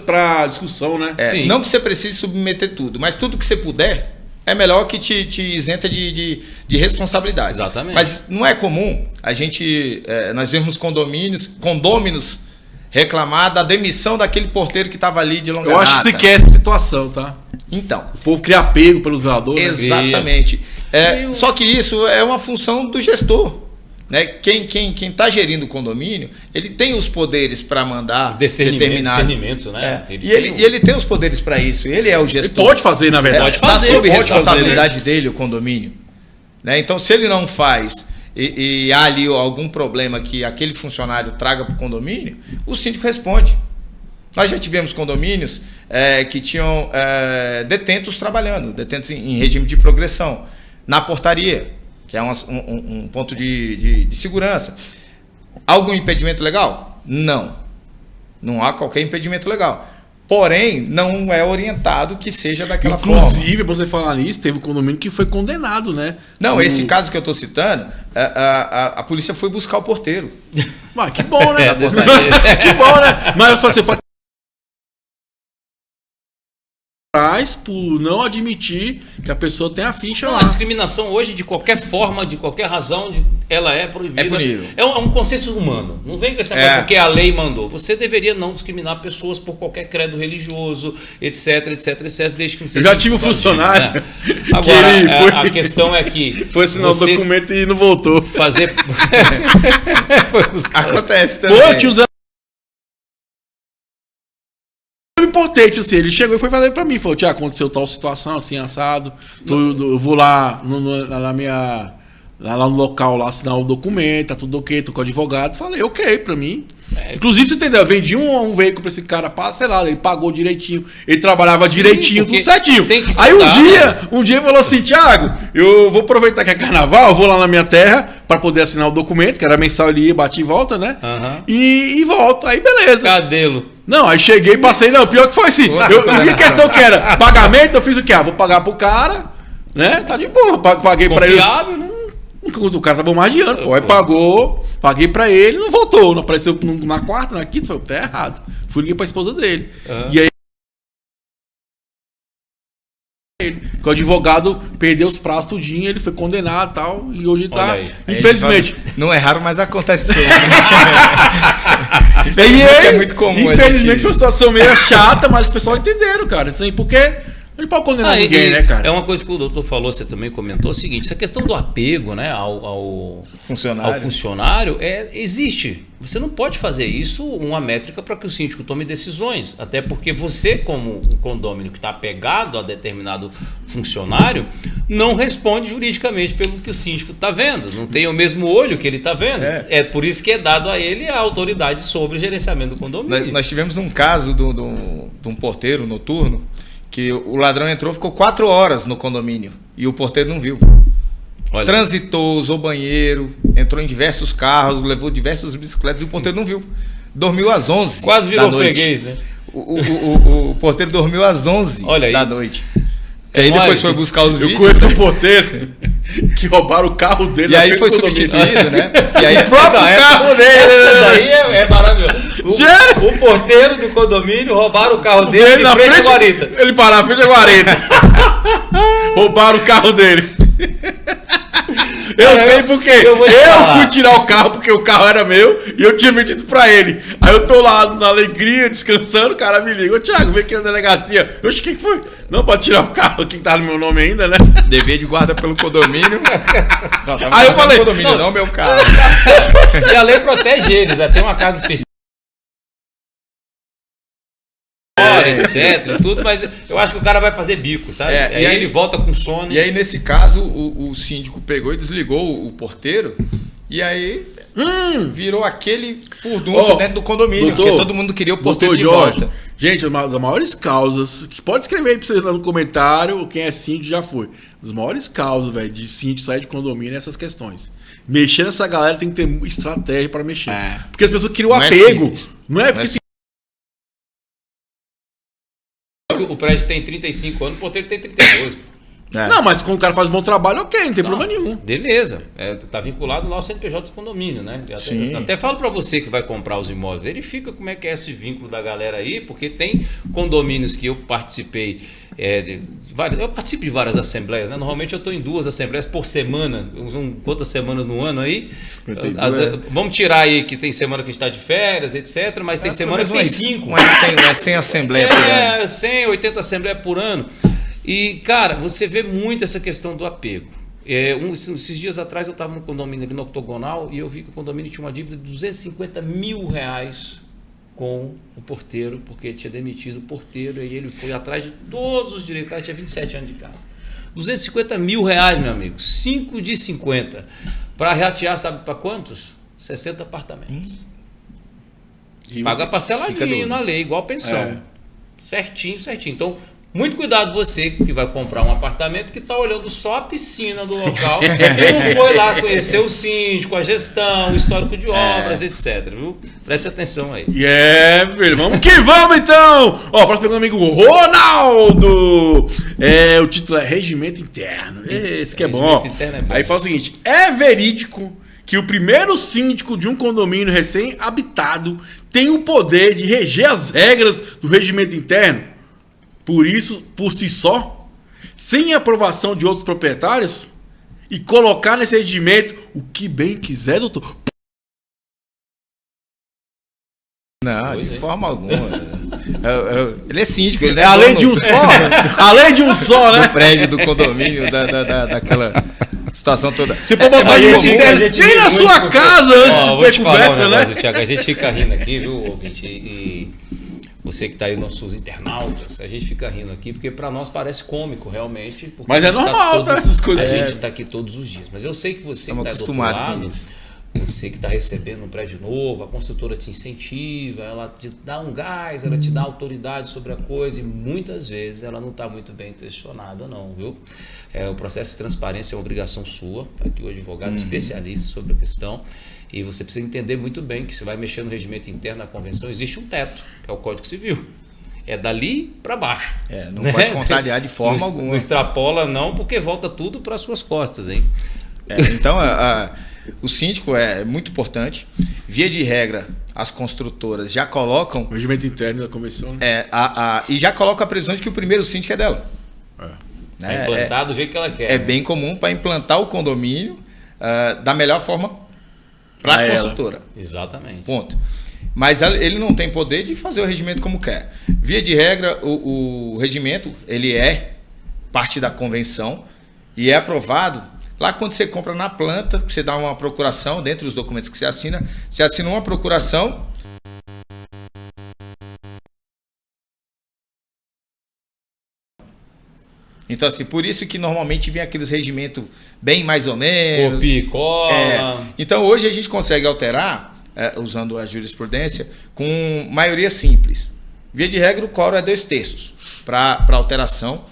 para discussão, né? Não que você precise submeter tudo, mas tudo que você puder é melhor que te isenta de responsabilidade. Exatamente. Mas não é comum a gente... nós vemos condôminos reclamar da demissão daquele porteiro que estava ali de longa data. Eu acho que se quer essa situação, tá? Então, O povo cria apego pelo zelador, né? exatamente. Só que isso é uma função do gestor. Né? Quem está gerindo o condomínio, ele tem os poderes para mandar determinar. Discernimento, né? Ele tem os poderes para isso. Ele é o gestor. Ele pode fazer, na verdade. Está sob pode responsabilidade fazer, né? dele o condomínio. Né? Então, se ele não faz e há ali algum problema que aquele funcionário traga para o condomínio, o síndico responde. Nós já tivemos condomínios que tinham detentos trabalhando, detentos em regime de progressão, na portaria, que é um ponto de segurança. Algum impedimento legal? Não. Não há qualquer impedimento legal. Porém, não é orientado que seja daquela forma. Inclusive, pra você falar nisso, teve um condomínio que foi condenado, né? Não, esse caso que eu estou citando, a polícia foi buscar o porteiro. Mas que bom, né? Que bom, né? Mas você fala por não admitir que a pessoa tem a ficha não, lá. A discriminação hoje, de qualquer forma, de qualquer razão, ela é proibida. É punível. É um consenso humano. Não vem com essa coisa porque a lei mandou. Você deveria não discriminar pessoas por qualquer credo religioso, etc, desde que não seja. Eu já tive um funcionário. Né? Agora, que foi, a questão é que. Foi assinar o documento e não voltou. Fazer. Acontece também. Pô, tio Zé. Eu me importei, tio, assim, ele chegou e foi fazer pra mim. Falou, Tiago, aconteceu tal situação, assim, assado. Eu vou lá lá no local, lá assinar o documento, tá tudo ok, tô com o advogado. Falei, ok, pra mim. Inclusive, você entendeu? Eu vendi um veículo pra esse cara, sei lá, ele pagou direitinho, ele trabalhava direitinho, tudo certinho. Aí um dia ele falou assim, Tiago, eu vou aproveitar que é carnaval, eu vou lá na minha terra pra poder assinar o documento, que era mensal, ele ia, bate e volta, né? E volta, aí beleza. Cadê-lo? Não, aí cheguei, passei, não, pior que foi assim. A questão que era pagamento, eu fiz o quê? Vou pagar pro cara, né? Tá de boa, paguei pra ele. Confiável, né? O cara tá bombardeando, pô. Aí pagou, paguei pra ele, não voltou. Não apareceu na quarta, na quinta, falei, tá errado. Fui ligar pra esposa dele. E aí. O advogado perdeu os prazos tudinho, ele foi condenado e tal. E hoje tá. Infelizmente. Não é raro, mas acontece sempre. Infelizmente é muito comum. Infelizmente foi uma situação meio chata, mas o pessoal entenderam, cara. Isso aí, porque. Não pode condenar ninguém, né, cara? É uma coisa que o doutor falou, você também comentou, é o seguinte, essa questão do apego, né, ao funcionário existe. Você não pode fazer isso uma métrica para que o síndico tome decisões. Até porque você, como um condômino que está apegado a determinado funcionário, não responde juridicamente pelo que o síndico está vendo. Não tem o mesmo olho que ele está vendo. É por isso que é dado a ele a autoridade sobre o gerenciamento do condomínio. Nós tivemos um caso de um porteiro noturno que o ladrão entrou, ficou 4 horas no condomínio e o porteiro não viu. Olha. Transitou, usou banheiro, entrou em diversos carros, levou diversas bicicletas e o porteiro não viu. Dormiu às 11 Quase virou da noite. freguês, né? O porteiro dormiu às 11 da noite. E aí depois foi buscar os vídeos. Eu conheço um porteiro que roubaram o carro dele. E aí foi substituído, né? E aí o próprio carro dele. Essa daí é maravilhoso. O porteiro do condomínio roubaram o carro dele na frente da guarita. Ele parou na frente da guarita. Roubaram o carro dele. Eu sei porque eu fui tirar o carro porque o carro era meu e eu tinha vendido pra ele. Aí eu tô lá na alegria, descansando, o cara me liga. Ô Thiago, vem aqui na delegacia. Oxe, o que foi? Não, pode tirar o carro aqui que tá no meu nome ainda, né? Dever de guarda pelo condomínio. Não, aí eu falei, condomínio, não meu carro. E a lei protege eles, tem uma carga específica. Etc, tudo, mas eu acho que o cara vai fazer bico, sabe? E aí ele volta com sono. E aí, nesse caso, o síndico pegou e desligou o porteiro, e aí virou aquele furdunço dentro do condomínio, porque todo mundo queria o porteiro de volta. Gente, uma das maiores causas, que pode escrever aí pra vocês no comentário, quem é síndico já foi. As maiores causas, velho, de síndico sair de condomínio é essas questões. Mexer nessa galera tem que ter estratégia pra mexer. Porque as pessoas criam o apego. Não é porque o prédio tem 35 anos, o porteiro tem 32. Não, mas quando o cara faz um bom trabalho, ok, não tem problema nenhum. Beleza. Tá vinculado lá ao CNPJ do condomínio, né? Até falo para você que vai comprar os imóveis, verifica como é que é esse vínculo da galera aí, porque tem condomínios que eu participei, eu participo de várias assembleias, né? Normalmente eu estou em 2 assembleias por semana, quantas semanas no ano aí? Vamos tirar aí que tem semana que a gente está de férias, etc, mas tem semana que tem 5. Umas 100 assembleias por ano. 100, 80 assembleias por ano. E, cara, você vê muito essa questão do apego. Esses dias atrás eu estava no condomínio ali no Octogonal e eu vi que o condomínio tinha uma dívida de R$250 mil com o porteiro, porque ele tinha demitido o porteiro e ele foi atrás de todos os direitos. O cara tinha 27 anos de casa. R$250 mil, meu amigo. 5 de 50. Para ratear, sabe para quantos? 60 apartamentos. Paga parceladinho na lei, igual pensão. Certinho. Então, muito cuidado você que vai comprar um apartamento que está olhando só a piscina do local e não foi lá conhecer o síndico, a gestão, o histórico de obras, etc. Viu? Preste atenção aí. Filho, vamos que vamos então! Ó, próximo pergunta, amigo Ronaldo! O título é Regimento Interno. Esse que é bom. Interno é bom. Aí fala o seguinte: é verídico que o primeiro síndico de um condomínio recém-habitado tem o poder de reger as regras do regimento interno? Por isso, por si só, sem aprovação de outros proprietários, e colocar nesse regimento o que bem quiser, doutor? Não, de forma alguma. Ele é síndico, ele é além de um só, além de um só, né? Do prédio, do condomínio, daquela situação toda. Você pode botar regimento interno nem na sua casa antes de ter conversa, né? Thiago, a gente fica rindo aqui, viu, ouvinte? E você que está aí, nossos internautas, a gente fica rindo aqui, porque para nós parece cômico, realmente. Mas é normal, tá? Essas coisas. A gente está aqui todos os dias. Mas eu sei que você que está do outro lado, você que está recebendo um prédio novo, a construtora te incentiva, ela te dá um gás, ela te dá autoridade sobre a coisa e muitas vezes ela não está muito bem intencionada, não, viu? O processo de transparência é uma obrigação sua, tá aqui o advogado especialista sobre a questão. E você precisa entender muito bem que você vai mexer no regimento interno da convenção, existe um teto, que é o Código Civil. É dali para baixo. Não pode contrariar de forma alguma. Não extrapola não, porque volta tudo para as suas costas, hein? Então, o síndico é muito importante. Via de regra, as construtoras já colocam... O regimento interno da convenção. Né? E já colocam a previsão de que o primeiro síndico é dela. É implantado do jeito que ela quer. É bem comum para implantar o condomínio da melhor forma para a construtora. Exatamente. Ponto. Mas ele não tem poder de fazer o regimento como quer. Via de regra, o regimento ele é parte da convenção e é aprovado lá quando você compra na planta, você dá uma procuração, dentre os documentos que você assina uma procuração. Então, assim, por isso que normalmente vem aqueles regimentos bem mais ou menos. Copia e cola. Então, hoje a gente consegue alterar, usando a jurisprudência, com maioria simples. Via de regra, o quórum é 2/3 para alteração.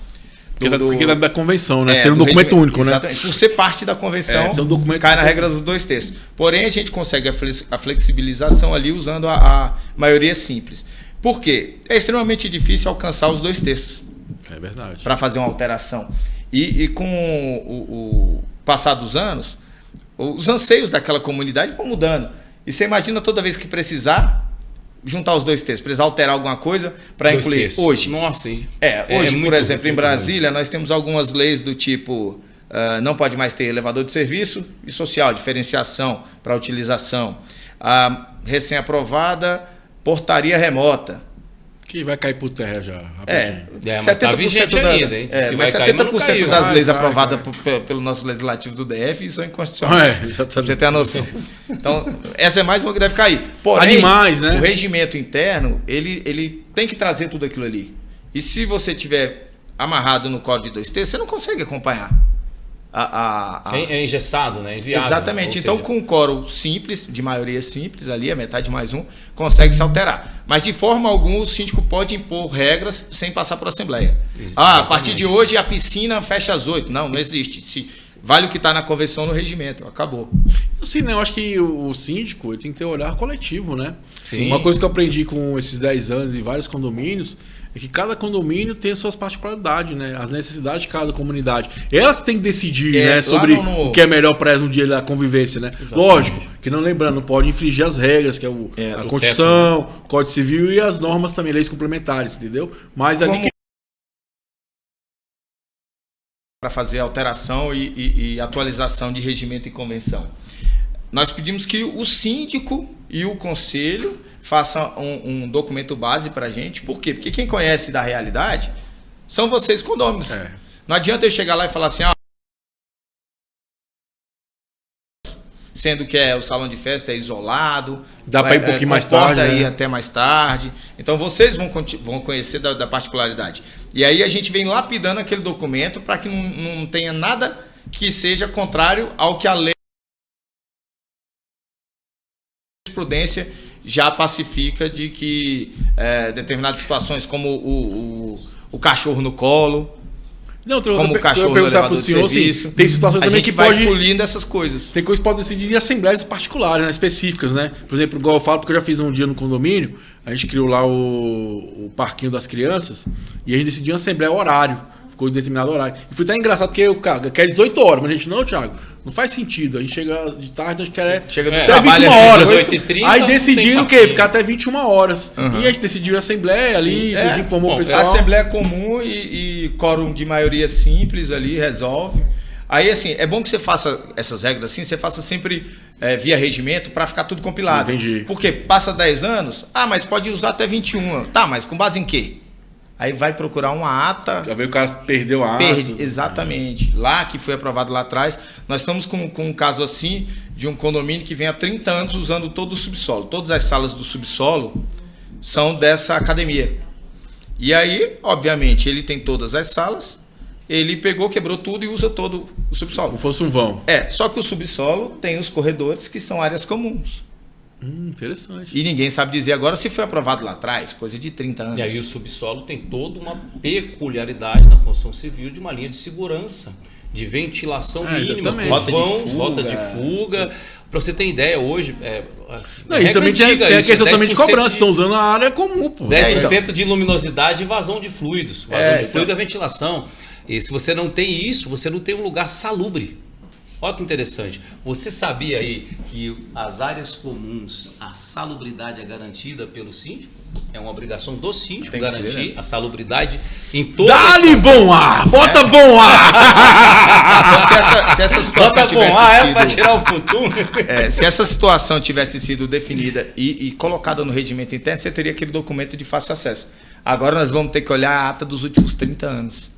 Porque é da convenção, né? Ser um documento único, né? Exatamente. Por ser parte da convenção, cai na regra dos 2/3. Porém, a gente consegue a flexibilização ali usando a maioria simples. Por quê? É extremamente difícil alcançar os 2/3. É verdade. Para fazer uma alteração. E com o passar dos anos, os anseios daquela comunidade vão mudando. E você imagina toda vez que precisar juntar os 2/3, precisar alterar alguma coisa para incluir hoje. Nossa, hein? Hoje, por exemplo, em Brasília, nós temos algumas leis do tipo não pode mais ter elevador de serviço e social, diferenciação para utilização. A recém-aprovada portaria remota. Que vai cair por terra já. Mas 70% tá vigente ainda, hein? Mas 70% das leis aprovadas pelo nosso legislativo do DF são inconstitucionais. Pra você ter a noção. Então, essa é mais uma que deve cair. Porém, animais, né? O regimento interno, ele tem que trazer tudo aquilo ali. E se você tiver amarrado no código de 2/3, você não consegue acompanhar. É engessado, né? Inviável. Exatamente. Então, com um quórum simples, de maioria simples, ali, a metade mais um, consegue se alterar. Mas, de forma alguma, o síndico pode impor regras sem passar por assembleia. A partir de hoje, a piscina fecha às 8. Não existe. Vale o que está na convenção no regimento. Acabou. Assim, né? Eu acho que o síndico ele tem que ter um olhar coletivo, né? Sim. Uma coisa que eu aprendi com esses 10 anos em vários condomínios é que cada condomínio tem as suas particularidades, né? As necessidades de cada comunidade. Elas têm que decidir, né? Sobre o que é melhor para elas no dia da convivência, né? Exatamente. Lógico, que não lembrando, não pode infringir as regras, que é a Constituição, teto, né? Código Civil e as normas também, leis complementares, entendeu? Mas ali para fazer alteração e atualização de regimento e convenção. Nós pedimos que o síndico e o conselho façam um documento base para a gente. Por quê? Porque quem conhece da realidade são vocês, condôminos. Não adianta eu chegar lá e falar assim, sendo que o salão de festa é isolado, dá para ir um pouquinho mais tarde, ir até mais tarde. Então vocês vão conhecer da particularidade. E aí a gente vem lapidando aquele documento para que não tenha nada que seja contrário ao que a lei de jurisprudência já pacifica, de que determinadas situações como o cachorro no colo, como o cachorro no elevador de serviço, tem situações também que vai pulindo essas coisas. Tem coisas que podem decidir em assembleias particulares, né, específicas, né? Por exemplo, igual eu falo, porque eu já fiz um dia no condomínio, a gente criou lá o parquinho das crianças e a gente decidiu em assembleia horário. Ficou em determinado horário. E foi até engraçado, porque o cara quer 18 horas, mas a gente, não, Thiago, não faz sentido. A gente chega de tarde, a gente quer até 21 horas. 18h30, aí decidiram o quê? Ficar até 21 horas. E a gente decidiu a assembleia ali, informou o pessoal. A assembleia comum e quórum de maioria simples ali, resolve. Aí, assim, é bom que você faça essas regras assim, você faça sempre via regimento para ficar tudo compilado. Entendi. Porque passa 10 anos, mas pode usar até 21. Tá, mas com base em quê? Aí vai procurar uma ata. Já veio o cara perdeu a ata. Exatamente. Lá que foi aprovado lá atrás. Nós estamos com um caso assim de um condomínio que vem há 30 anos usando todo o subsolo. Todas as salas do subsolo são dessa academia. E aí, obviamente, ele tem todas as salas. Ele pegou, quebrou tudo e usa todo o subsolo. Como fosse um vão. Só que o subsolo tem os corredores que são áreas comuns. Interessante. E ninguém sabe dizer agora se foi aprovado lá atrás, coisa de 30 anos. E aí o subsolo tem toda uma peculiaridade na construção civil de uma linha de segurança, de ventilação mínima, rota de fuga. Para você ter ideia, hoje... e também tem a questão também de cobrança, estão usando a área comum. Pô. 10% de luminosidade e vazão de fluidos. Vazão de fluido é ventilação. E se você não tem isso, você não tem um lugar salubre. Olha que interessante. Você sabia aí que as áreas comuns, a salubridade é garantida pelo síndico? É uma obrigação do síndico garantir a salubridade em toda Dá-lhe bom ar! Bota bom ar! Então, se essa situação tivesse sido... para tirar o futuro. Se essa situação tivesse sido definida e colocada no regimento interno, você teria aquele documento de fácil acesso. Agora nós vamos ter que olhar a ata dos últimos 30 anos.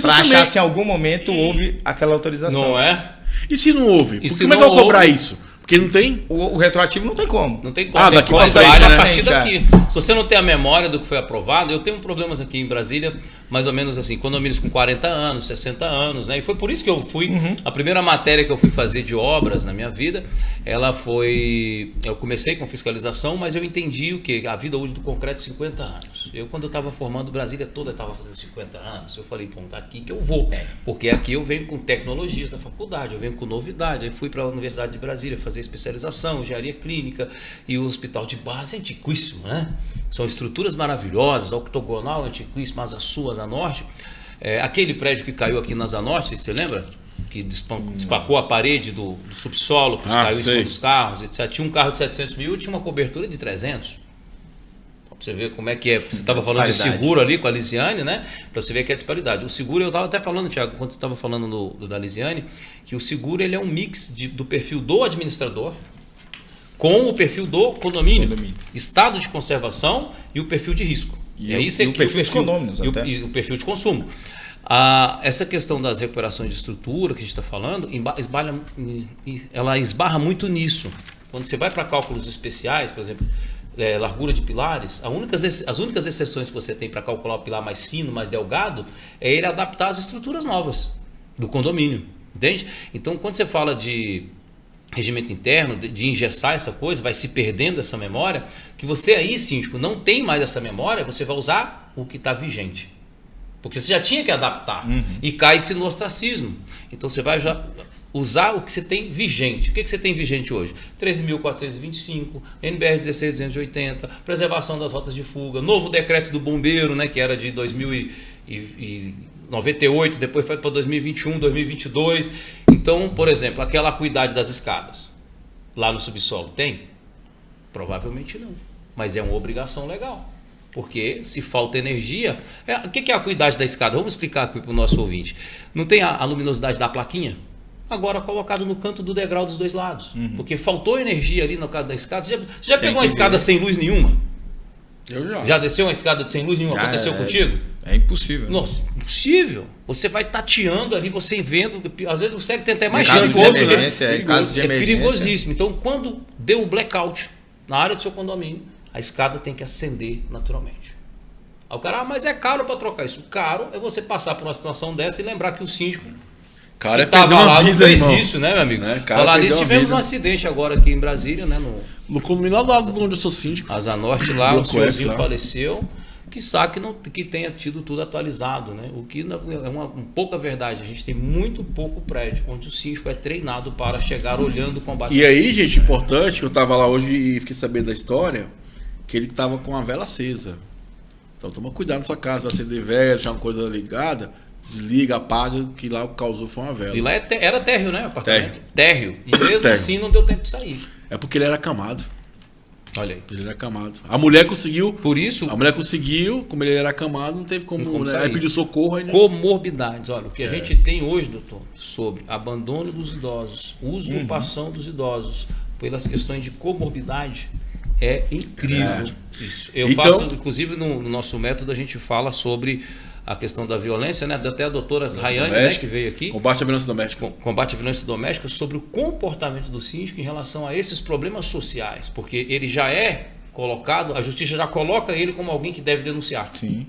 Para achar se em algum momento houve aquela autorização. Não é? E se não houve? Como é que eu vou cobrar isso? Porque não tem... O retroativo não tem como. Não tem como. Daqui para frente, a partir daqui. Se você não tem a memória do que foi aprovado, eu tenho problemas aqui em Brasília, mais ou menos assim, condomínios com 40 anos, 60 anos, né? E foi por isso que eu fui... A primeira matéria que eu fui fazer de obras na minha vida, ela foi... Eu comecei com fiscalização, mas eu entendi o quê? A vida hoje do concreto, 50 anos. Quando eu estava formando Brasília toda, eu estava fazendo 50 anos. Eu falei, tá aqui que eu vou. Porque aqui eu venho com tecnologias da faculdade, eu venho com novidade. Aí fui para a Universidade de Brasília fazer especialização, engenharia clínica, e o hospital de base é antiquíssimo, né? São estruturas maravilhosas, octogonal, antiquíssimo, Asa Sul, Asa Norte. Aquele prédio que caiu aqui na Asa Norte, você lembra? Que despacou a parede do subsolo, que caiu em cima dos carros, etc. Tinha um carro de 700 mil e tinha uma cobertura de 300. Pra você ver como é que é. Você estava falando de seguro ali com a Lisiane, né? Para você ver que é a disparidade. O seguro, eu estava até falando, Thiago, quando você estava falando da Lisiane, que o seguro ele é um mix do perfil do administrador com o perfil do condomínio, estado de conservação e o perfil de risco. E o perfil de condôminos e o perfil de consumo. Essa questão das recuperações de estrutura que a gente está falando, ela esbarra muito nisso. Quando você vai para cálculos especiais, por exemplo, largura de pilares, as únicas exceções que você tem para calcular o pilar mais fino, mais delgado, é ele adaptar as estruturas novas do condomínio, entende? Então, quando você fala de regimento interno, de engessar essa coisa, vai se perdendo essa memória, que você aí, síndico, não tem mais essa memória, você vai usar o que está vigente. Porque você já tinha que adaptar e cai-se no ostracismo. Então você vai já... usar o que você tem vigente. O que você tem vigente hoje? 13.425, NBR 16280, preservação das rotas de fuga, novo decreto do bombeiro, né, que era de 2098, depois foi para 2021, 2022. Então, por exemplo, aquela acuidade das escadas, lá no subsolo tem? Provavelmente não, mas é uma obrigação legal. Porque se falta energia... o que é a acuidade da escada? Vamos explicar aqui para o nosso ouvinte. Não tem a luminosidade da plaquinha? Agora colocado no canto do degrau dos dois lados. Porque faltou energia ali no caso da escada. Você já pegou uma escada sem luz nenhuma? Eu já. Já desceu uma escada sem luz nenhuma? Aconteceu contigo? É impossível. Nossa, impossível. Você vai tateando ali, você vendo. Às vezes você tem até mais Caso de perigoso, né? emergência, em caso de É emergência. perigosíssimo. Então, quando deu o blackout na área do seu condomínio, a escada tem que acender naturalmente. Aí o cara, mas é caro para trocar isso. Caro é você passar por uma situação dessa e lembrar que o síndico Cara, estava lá, não fez irmão. isso, né, meu amigo? Né? Cara, Falar perdeu nisso, a tivemos vida. um acidente agora aqui em Brasília, né? No condomínio lá do lado onde eu sou síndico. Asa Norte lá, um Bloco F senhorzinho lá. faleceu, que tenha tido tudo atualizado, né? O que é uma pouca verdade. A gente tem muito pouco prédio onde o síndico é treinado para chegar olhando o combate. E aí, gente, importante, que eu tava lá hoje e fiquei sabendo da história, que ele tava com a vela acesa. Então toma cuidado na sua casa, vai acender vela, deixar uma coisa ligada, desliga, apaga, que lá o que causou foi uma vela. E lá era térreo, né? Apartamento. Térreo. E mesmo Térreo. assim não deu tempo de sair. É porque ele era acamado. Olha aí. Ele era acamado. A mulher conseguiu, Por isso, como ele era acamado, não teve como, como né? sair. Aí pediu socorro. Aí, comorbidades. Olha, o que a gente tem hoje, doutor, sobre abandono dos idosos, usurpação dos idosos, pelas questões de comorbidade, é incrível. Isso. Eu Então- faço, inclusive, no nosso método, a gente fala sobre a questão da violência, né? Até a doutora Rayane, né, doméstica, que veio aqui. combate à violência doméstica. Combate à violência doméstica, sobre o comportamento do síndico em relação a esses problemas sociais, porque ele já é colocado, a justiça já coloca ele como alguém que deve denunciar. Sim.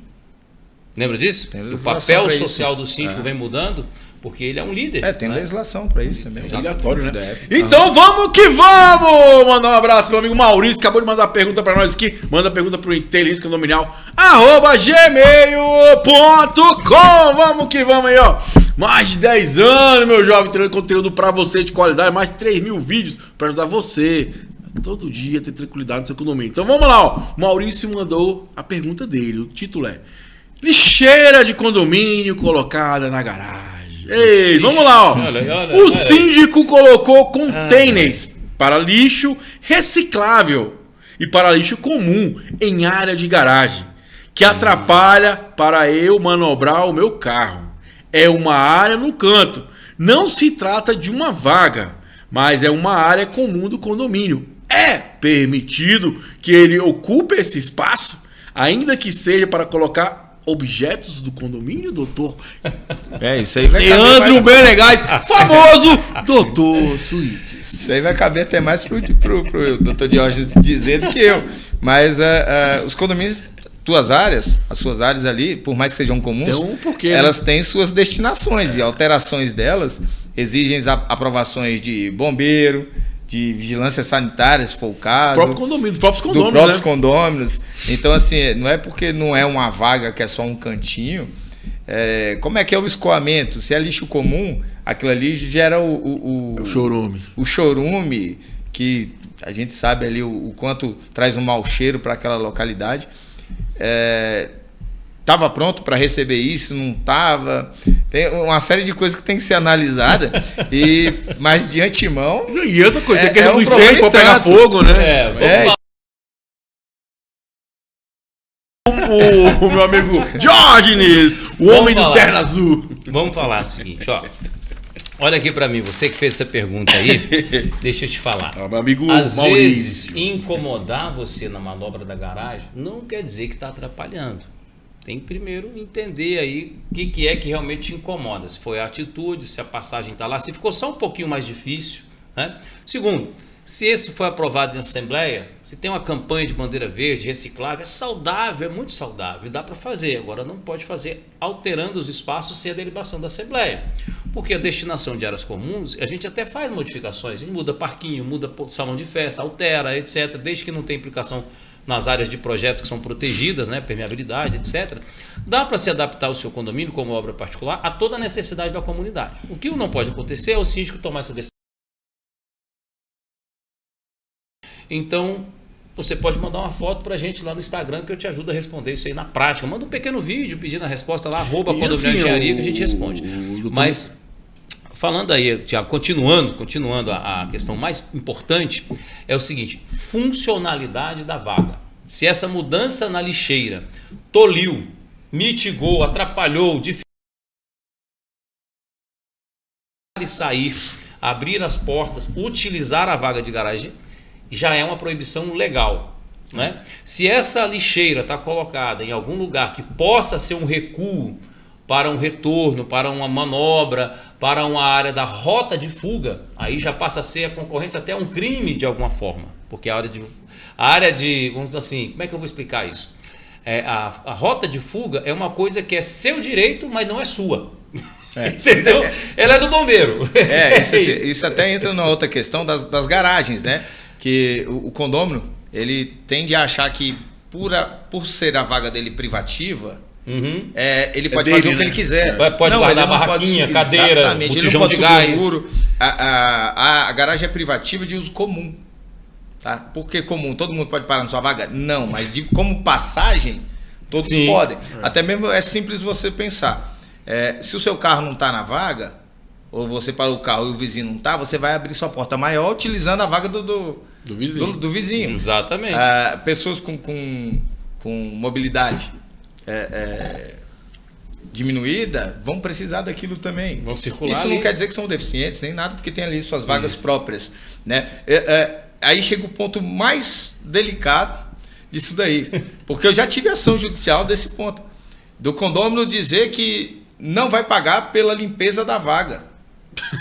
Lembra disso? Tem O legislação papel pra isso. social do síndico vem mudando, porque ele é um líder. Tem né? legislação para isso também. É obrigatório, né? DF. Então vamos que vamos! Mandar um abraço pro meu amigo Maurício, acabou de mandar pergunta pra nós aqui. Manda pergunta pro Inteligência Condominial, @gmail.com. Vamos que vamos aí, ó. Mais de 10 anos, meu jovem, trazendo conteúdo pra você de qualidade, mais de 3.000 vídeos pra ajudar você todo dia a ter tranquilidade no seu condomínio. Então vamos lá, ó. O Maurício mandou a pergunta dele, o título é: lixeira de condomínio colocada na garagem. Ei, vamos lá, ó. Olha, O síndico colocou containers para lixo reciclável e para lixo comum em área de garagem, que atrapalha para eu manobrar o meu carro. É uma área no canto. Não se trata de uma vaga, mas é uma área comum do condomínio. É permitido que ele ocupe esse espaço, ainda que seja para colocar objetos do condomínio, doutor? Isso aí vai Leandro caber mais, Benegais, famoso doutor Suítes. isso aí vai caber até mais pro Dr. Diógenes dizer do que eu. Mas os condomínios, as suas áreas ali, por mais que sejam comuns, Tem um porquê, né? elas têm suas destinações e alterações delas exigem aprovações de bombeiro, de vigilância sanitária, se for o caso. Próprio condomínio, dos próprios Dos condôminos, próprios né? condôminos. Então, assim, não é porque não é uma vaga que é só um cantinho. Como é que é o escoamento? Se é lixo comum, aquilo ali gera O chorume. o chorume, que a gente sabe ali o quanto traz um mau cheiro para aquela localidade. Estava pronto para receber isso, não estava. Tem uma série de coisas que tem que ser analisada, mas de antemão. E outra coisa, tem a É questão um do incêndio problema pra pegar tanto. fogo, né? O meu amigo Diógenes, o homem do falar. terno azul. Vamos falar o seguinte, ó. Olha aqui pra mim, você que fez essa pergunta aí, deixa eu te falar. Meu amigo Às vezes, Maurício. incomodar você na manobra da garagem não quer dizer que está atrapalhando. Tem que primeiro entender aí o que é que realmente te incomoda. Se foi a atitude, se a passagem está lá, se ficou só um pouquinho mais difícil, né? Segundo, se esse foi aprovado em assembleia, se tem uma campanha de bandeira verde, reciclável, é saudável, é muito saudável, dá para fazer. Agora não pode fazer alterando os espaços sem a deliberação da assembleia. Porque a destinação de áreas comuns, a gente até faz modificações, a gente muda parquinho, muda salão de festa, altera, etc., desde que não tenha implicação nas áreas de projeto que são protegidas, né, permeabilidade, etc. Dá para se adaptar o seu condomínio como obra particular a toda a necessidade da comunidade. O que não pode acontecer é o síndico tomar essa decisão. Então, você pode mandar uma foto pra gente lá no Instagram que eu te ajudo a responder isso aí na prática. Manda um pequeno vídeo pedindo a resposta lá, @condomínio engenharia, que a gente responde. Mas, falando aí, Tiago, continuando a questão mais importante, é o seguinte: funcionalidade da vaga. Se essa mudança na lixeira toliu, mitigou, atrapalhou, dificultou sair, abrir as portas, utilizar a vaga de garagem, já é uma proibição legal, né? Se essa lixeira está colocada em algum lugar que possa ser um recuo para um retorno, para uma manobra, para uma área da rota de fuga, aí já passa a ser a concorrência até um crime de alguma forma, porque a área de, vamos dizer assim, como é que eu vou explicar isso? A rota de fuga é uma coisa que é seu direito, mas não é sua. Entendeu? Ela é do bombeiro. Isso até entra na outra questão das garagens, né? Que o condômino, ele tende a achar que por ser a vaga dele privativa, ele pode fazer o que ele quiser. Pode guardar barraquinha, cadeira, exatamente, ele não pode subir o muro. A garagem é privativa de uso comum. Tá? Por que comum? Todo mundo pode parar na sua vaga? Não, mas como passagem, todos podem. Até mesmo é simples você pensar. Se o seu carro não está na vaga, ou você parou o carro e o vizinho não está, você vai abrir sua porta maior utilizando a vaga do vizinho. Exatamente. Pessoas com mobilidade diminuída vão precisar daquilo também. Vão circular. Isso ali. não quer dizer que são deficientes nem nada, porque tem ali suas vagas próprias, né? Aí chega o ponto mais delicado disso daí, porque eu já tive ação judicial desse ponto, do condômino dizer que não vai pagar pela limpeza da vaga.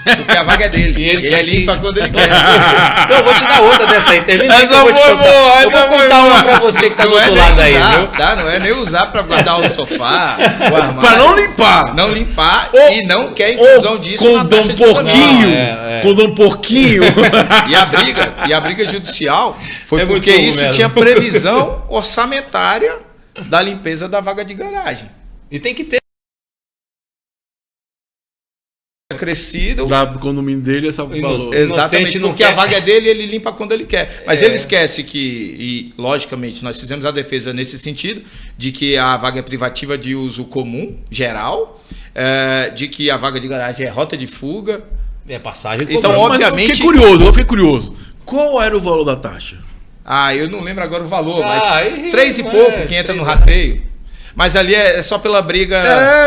Porque a vaga é dele. E ele quer limpa quando ele quer. Não, eu vou te dar outra dessa aí. Termina aí que eu vou te contar. Eu vou contar uma pra você que tá do outro lado aí, viu? Tá? Não é nem usar pra guardar o sofá, o armário. Pra não limpar. Não limpar e não quer inclusão disso na taxa de porquinho. Condão porquinho. E a briga judicial foi porque isso tinha previsão orçamentária da limpeza da vaga de garagem. E tem que ter. Crescido. Do condomínio dele, essa valor. Exatamente, porque a vaga é dele, ele limpa quando ele quer. Mas ele esquece que, e logicamente, nós fizemos a defesa nesse sentido, de que a vaga é privativa de uso comum, geral, de que a vaga de garagem é rota de fuga. É passagem. Então, obviamente... Eu fiquei curioso. Qual era o valor da taxa? Eu não lembro agora o valor, mas 3 e não pouco que entra no rateio. Mas ali é só pela briga.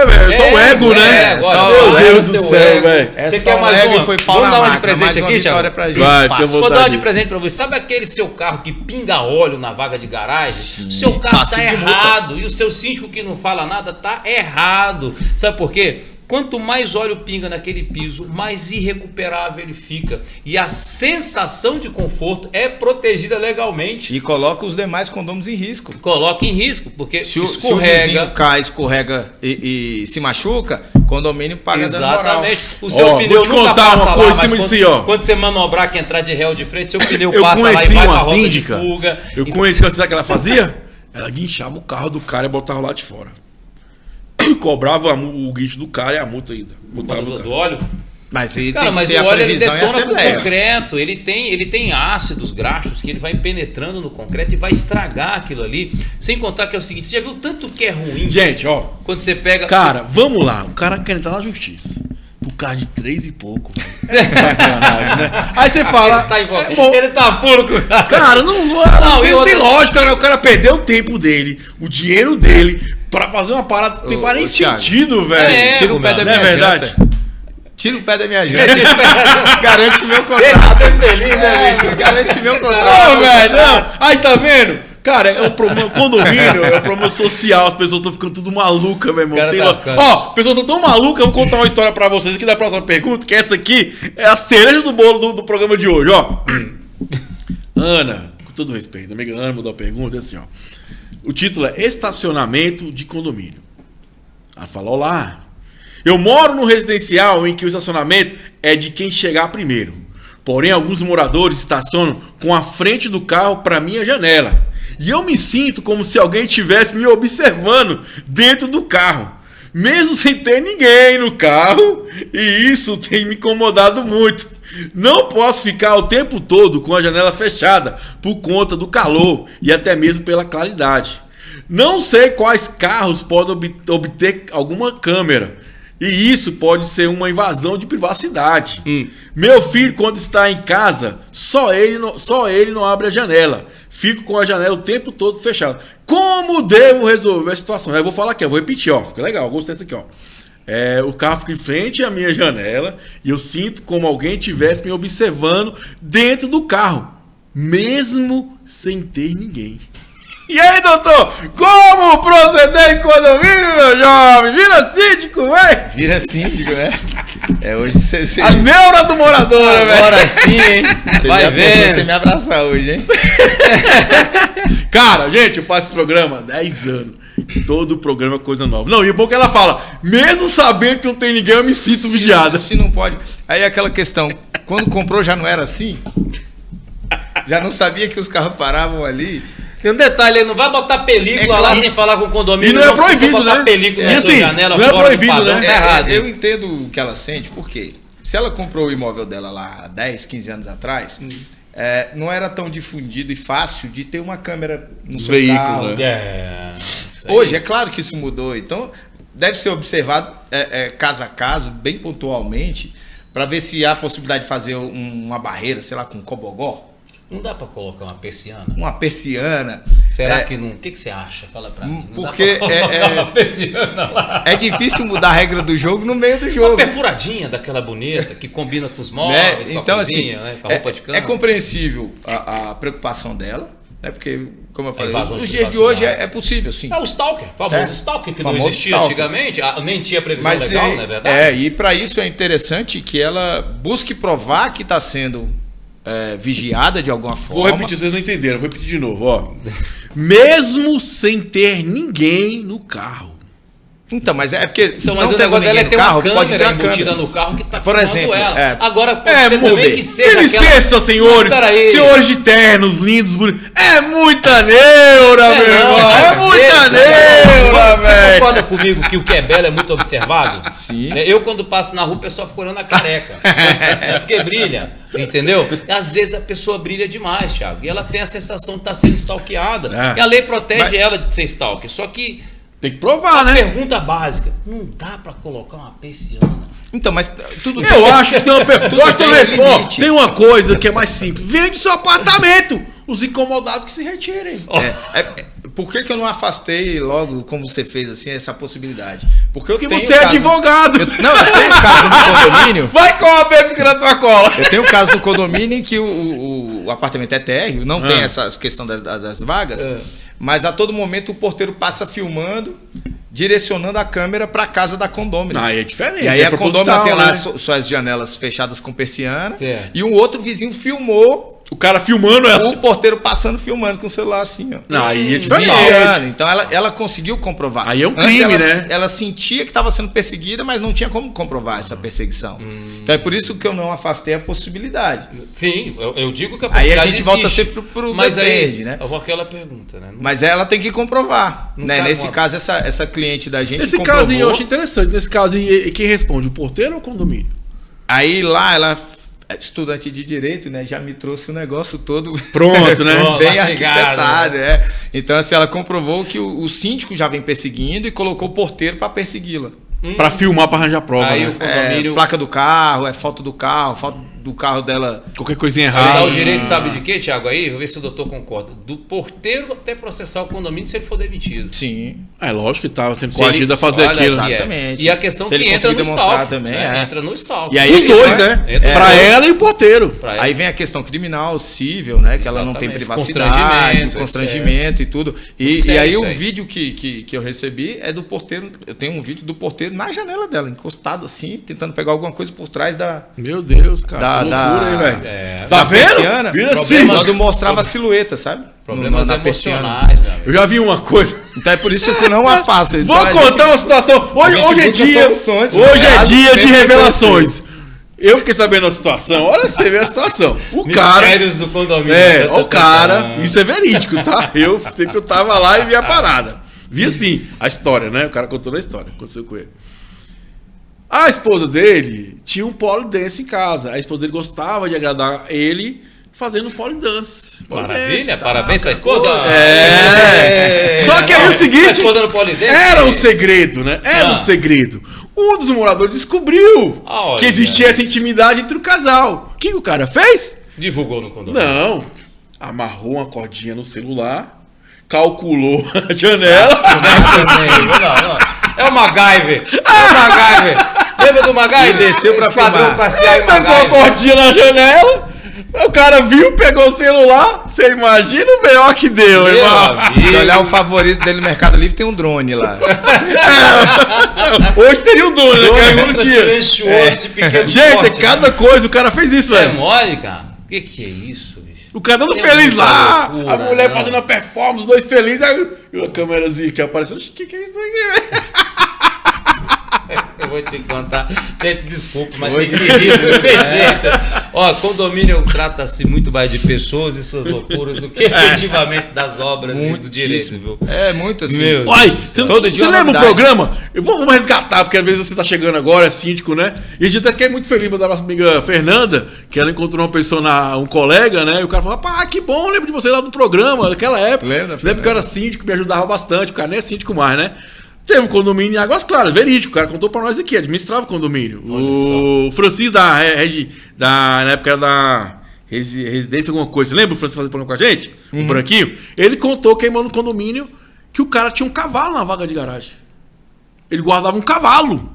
Velho, só o ego, né? Meu Deus do céu, velho. Você quer mais uma? Foi pau Vamos na dar uma de máquina, presente mais uma aqui, vitória Thiago? pra gente. Vai, Vou dar uma de presente pra você. Sabe aquele seu carro que pinga óleo na vaga de garagem? Seu carro tá errado. E o seu síndico que não fala nada tá errado. Sabe por quê? Quanto mais óleo pinga naquele piso, mais irrecuperável ele fica. E a sensação de conforto é protegida legalmente. E coloca os demais condôminos em risco. Coloca em risco, porque Se o vizinho cai, escorrega e se machuca, o condomínio paga dano moral. Exatamente. O seu pneu vou te nunca contar passa uma lá, coisa mas em cima disso aí, ó. quando você manobrar que entrar de réu de frente, seu pneu Eu passa lá e conheci vai pra uma rota síndica. de fuga. Eu conheci, sabe o que ela fazia? Ela guinchava o carro do cara e botava lá de fora. Cobrava o guincho do cara e a multa ainda. Botava Do óleo? Mas ele Cara, tem que mas ter o a óleo ele previsão e a detona com assembleia. concreto, ele tem ácidos graxos que ele vai penetrando no concreto e vai estragar aquilo ali. Sem contar que é o seguinte, você já viu tanto que é ruim? Gente, ó. Quando você pega... Cara, vamos lá. O cara quer entrar na justiça. O carro de 3 e pouco, velho. Sacanagem, né? Aí você fala. Ele tá puro com o cara. Cara, não tem lógica, cara. O cara perdeu o tempo dele, o dinheiro dele, pra fazer uma parada que não faz nem sentido, velho. Tira o pé da Não é minha verdade? janta. Tira o pé da minha janta. Garante meu Deixa contrato. ser feliz, né, bicho? Garante meu Não, contrato. velho, não. Aí tá vendo? Cara, é um problema condomínio, é um problema social, as pessoas estão ficando tudo malucas, meu irmão. Ó, pessoas estão tão malucas, eu vou contar uma história pra vocês aqui da próxima pergunta, que essa aqui é a cereja do bolo do programa de hoje, ó. Ana, com todo respeito, amiga Ana mudou a pergunta, é assim, ó. O título é Estacionamento de Condomínio. Ela fala, olá, eu moro num residencial em que o estacionamento é de quem chegar primeiro. Porém, alguns moradores estacionam com a frente do carro para minha janela. E eu me sinto como se alguém estivesse me observando dentro do carro, mesmo sem ter ninguém no carro, e isso tem me incomodado muito. Não posso ficar o tempo todo com a janela fechada por conta do calor e até mesmo pela claridade. Não sei quais carros podem obter alguma câmera, e isso pode ser uma invasão de privacidade. Meu filho, quando está em casa, só ele não abre a janela. Fico com a janela o tempo todo fechada. Como devo resolver a situação? Eu vou falar aqui, eu vou repetir, ó. Fica legal, eu gostei disso aqui, ó. O carro fica em frente à minha janela e eu sinto como alguém estivesse me observando dentro do carro, mesmo sem ter ninguém. E aí, doutor? Como proceder em condomínio, meu jovem? Vira síndico, velho! Vira síndico, né? Hoje você... A neura do morador, velho! Agora sim, hein? Vai ver. Você me abraçar hoje, hein? Cara, gente, eu faço esse programa há 10 anos. Todo programa é coisa nova. Não, e o bom que ela fala, mesmo sabendo que não tem ninguém, eu me sinto vigiada. Se não pode... Aí é aquela questão, quando comprou já não era assim? Já não sabia que os carros paravam ali? Tem um detalhe, ele não vai botar película lá sem falar com o condomínio. E não é proibido, botar né? película E na assim, sua janela, não é fora proibido, do padrão, né? tá errado. Eu entendo o que ela sente, porque se ela comprou o imóvel dela lá há 10, 15 anos atrás, não era tão difundido e fácil de ter uma câmera no seu veículo, carro. né? Hoje, é claro que isso mudou, então deve ser observado caso a caso, bem pontualmente, para ver se há possibilidade de fazer uma barreira, sei lá, com cobogó. Não dá pra colocar uma persiana? Uma persiana. Será que não? O que você acha? Fala pra mim. Não Porque dá pra colocar uma persiana lá. é difícil mudar a regra do jogo no meio do Uma jogo. perfuradinha daquela bonita, que combina com os móveis, com Então, a cozinha, assim, né? Com a roupa de cama. é compreensível a preocupação dela, né? Porque, como eu falei, invasão nos de dias de hoje privacidade. é possível, sim. É o stalker, famoso stalker, que não Famoso existia stalker. antigamente, nem tinha previsão legal, não é verdade? E para isso é interessante que ela busque provar que está sendo vigiada de alguma forma. Vou repetir, vocês não entenderam, vou repetir de novo, ó. Mesmo sem ter ninguém no carro. Então, mas é porque Então, não mas o tendo negócio dela é ninguém ter no carro, uma pode ter câmera uma embutida câmera. no carro que tá Por filmando exemplo, ela. Agora pode ser Mover. também que seja Tem licença, senhores. Mas peraí. Senhores de ternos, lindos, bonitos. É muita neura, meu irmão. É muita neura, Você velho. concorda comigo que o que é belo é muito observado? Sim. Eu, quando passo na rua, o pessoal fica olhando a careca. É porque brilha, entendeu? Às vezes a pessoa brilha demais, Thiago. E ela tem a sensação de estar sendo stalkeada. É. E a lei protege ela de ser stalker. Só que Tem que provar, né? pergunta básica: não dá pra colocar uma persiana? Então, mas tudo Eu acho que tem uma pergunta. tem um limite. Tem uma coisa que é mais simples. Vende seu apartamento. Os incomodados que se retirem. Por que eu não afastei logo, como você fez assim, essa possibilidade? Porque Porque você é advogado. Eu tenho um caso no condomínio. Vai com a fica na tua cola. Eu tenho um caso no condomínio em que o apartamento é térreo, não tem essa questão das vagas, mas a todo momento o porteiro passa filmando, direcionando a câmera para a casa da condômina. Aí é diferente. E aí é a condômina proposital, tem lá né? suas janelas fechadas com persiana, Certo. e um outro vizinho filmou O cara filmando ela. o porteiro passando, filmando com o celular assim, ó. Não, aí é diferente. Vigiando. Então ela conseguiu comprovar. Aí é um Antes crime, ela, né? Ela sentia que estava sendo perseguida, mas não tinha como comprovar essa perseguição. Então é por isso que eu não afastei a possibilidade. Sim, eu digo que a Aí a possibilidade gente volta existe. sempre pro Mas depende, aí, né? eu vou aquela pergunta, né? Mas ela tem que comprovar. Não Né? cabe Nesse uma- caso, essa cliente da gente Nesse comprovou. caso aí eu acho interessante. Nesse caso aí, quem responde? O porteiro ou o condomínio? Aí lá ela, estudante de direito, né, já me trouxe o negócio todo Pronto, né? bem Mastigado, arquitetado, né? Então assim, ela comprovou que o síndico já vem perseguindo e colocou o porteiro para persegui-la. Pra filmar, pra arranjar prova, Aí né? o condomínio Placa do carro, foto do carro dela. Qualquer coisinha Você dá errada. o direito, sabe de quê, Thiago? Aí, vou ver se o doutor concorda. Do porteiro até processar o condomínio se ele for demitido. Sim. É lógico que tava sendo Se ele- coagido a fazer olha aquilo. aqui, Exatamente. E a questão Se ele que entra no conseguir demonstrar stalker. também, né? é. Entra no stalker. E aí Os a dois, questão né? Entra Pra os dois. ela e o porteiro. Pra ela. Aí vem a questão criminal, civil, né? Que ela não tem Exatamente. privacidade, Constrangimento, constrangimento e tudo. E sério aí isso o aí. vídeo que eu recebi é do porteiro. Eu tenho um vídeo do porteiro na janela dela, encostado assim, tentando pegar alguma coisa por trás da. Meu Deus, cara. Que loucura aí, velho. É, Tá da vendo? persiana. Vira Problema- assim. Quando mostrava a silhueta, sabe? problemas Na persiana. emocionais, meu amigo. Eu já vi uma coisa. Então é por isso que eu não afasto. Vou Então, a contar gente- uma situação. Hoje a gente é busca dia. soluções, Hoje é casos dia de sempre revelações. Eu fiquei sabendo da situação. Olha, você vê a situação. O Mistérios do condomínio. o cara, isso é verídico, tá? Eu sei que eu tava lá e vi a parada. Vi assim, a história, né? O cara contando a história, aconteceu com ele. A esposa dele tinha um pole dance em casa. A esposa dele gostava de agradar ele fazendo pole dance. Maravilha, parabéns pra esposa. Só que aí o seguinte, a esposa no pole dance, era um segredo, né? Era um segredo. Um dos moradores descobriu que existia essa intimidade entre o casal. O que o cara fez? Divulgou no condomínio. Não. Amarrou uma cordinha no celular, calculou a janela. Não. É o MacGyver. Lembra do MacGyver? E desceu pra filmar. Passou uma cordinha na janela. O cara viu, pegou o celular. Você imagina o B.O. que deu, irmão. Se olhar o favorito dele no Mercado Livre, tem um drone lá. Hoje teria um drone, né? Não tinha. Silencioso de pequeno Gente, porte, é cada coisa. O cara fez isso, É velho. mole, cara? O que é isso, bicho? O cara todo É feliz muita lá. loucura, A mulher não. fazendo a performance, os dois felizes. Aí a câmerazinha que apareceu. O que é isso aqui, velho? Eu vou te contar. Desculpa, mas tem que rir, não tem jeito. Ó, condomínio trata-se muito mais de pessoas e suas loucuras do que efetivamente das obras e do direito, viu? É muito assim. Meu Olha, Todo dia você uma lembra o novidade. programa? Vamos resgatar, porque às vezes você tá chegando agora, é síndico, né? E a gente até fiquei muito feliz da nossa amiga Fernanda, que ela encontrou uma pessoa, um colega, né? E o cara falou, pá, que bom, lembro de você lá do programa, daquela época. Lembra, Lembro que eu era síndico, me ajudava bastante, o cara nem é síndico mais, né? Teve um condomínio em Águas Claras, verídico, o cara contou pra nós aqui, administrava o condomínio. O Francisco na época era da residência alguma coisa, você lembra o Francisco fazendo programa com a gente? O branquinho? Ele contou, queimando no condomínio, que o cara tinha um cavalo na vaga de garagem. Ele guardava um cavalo.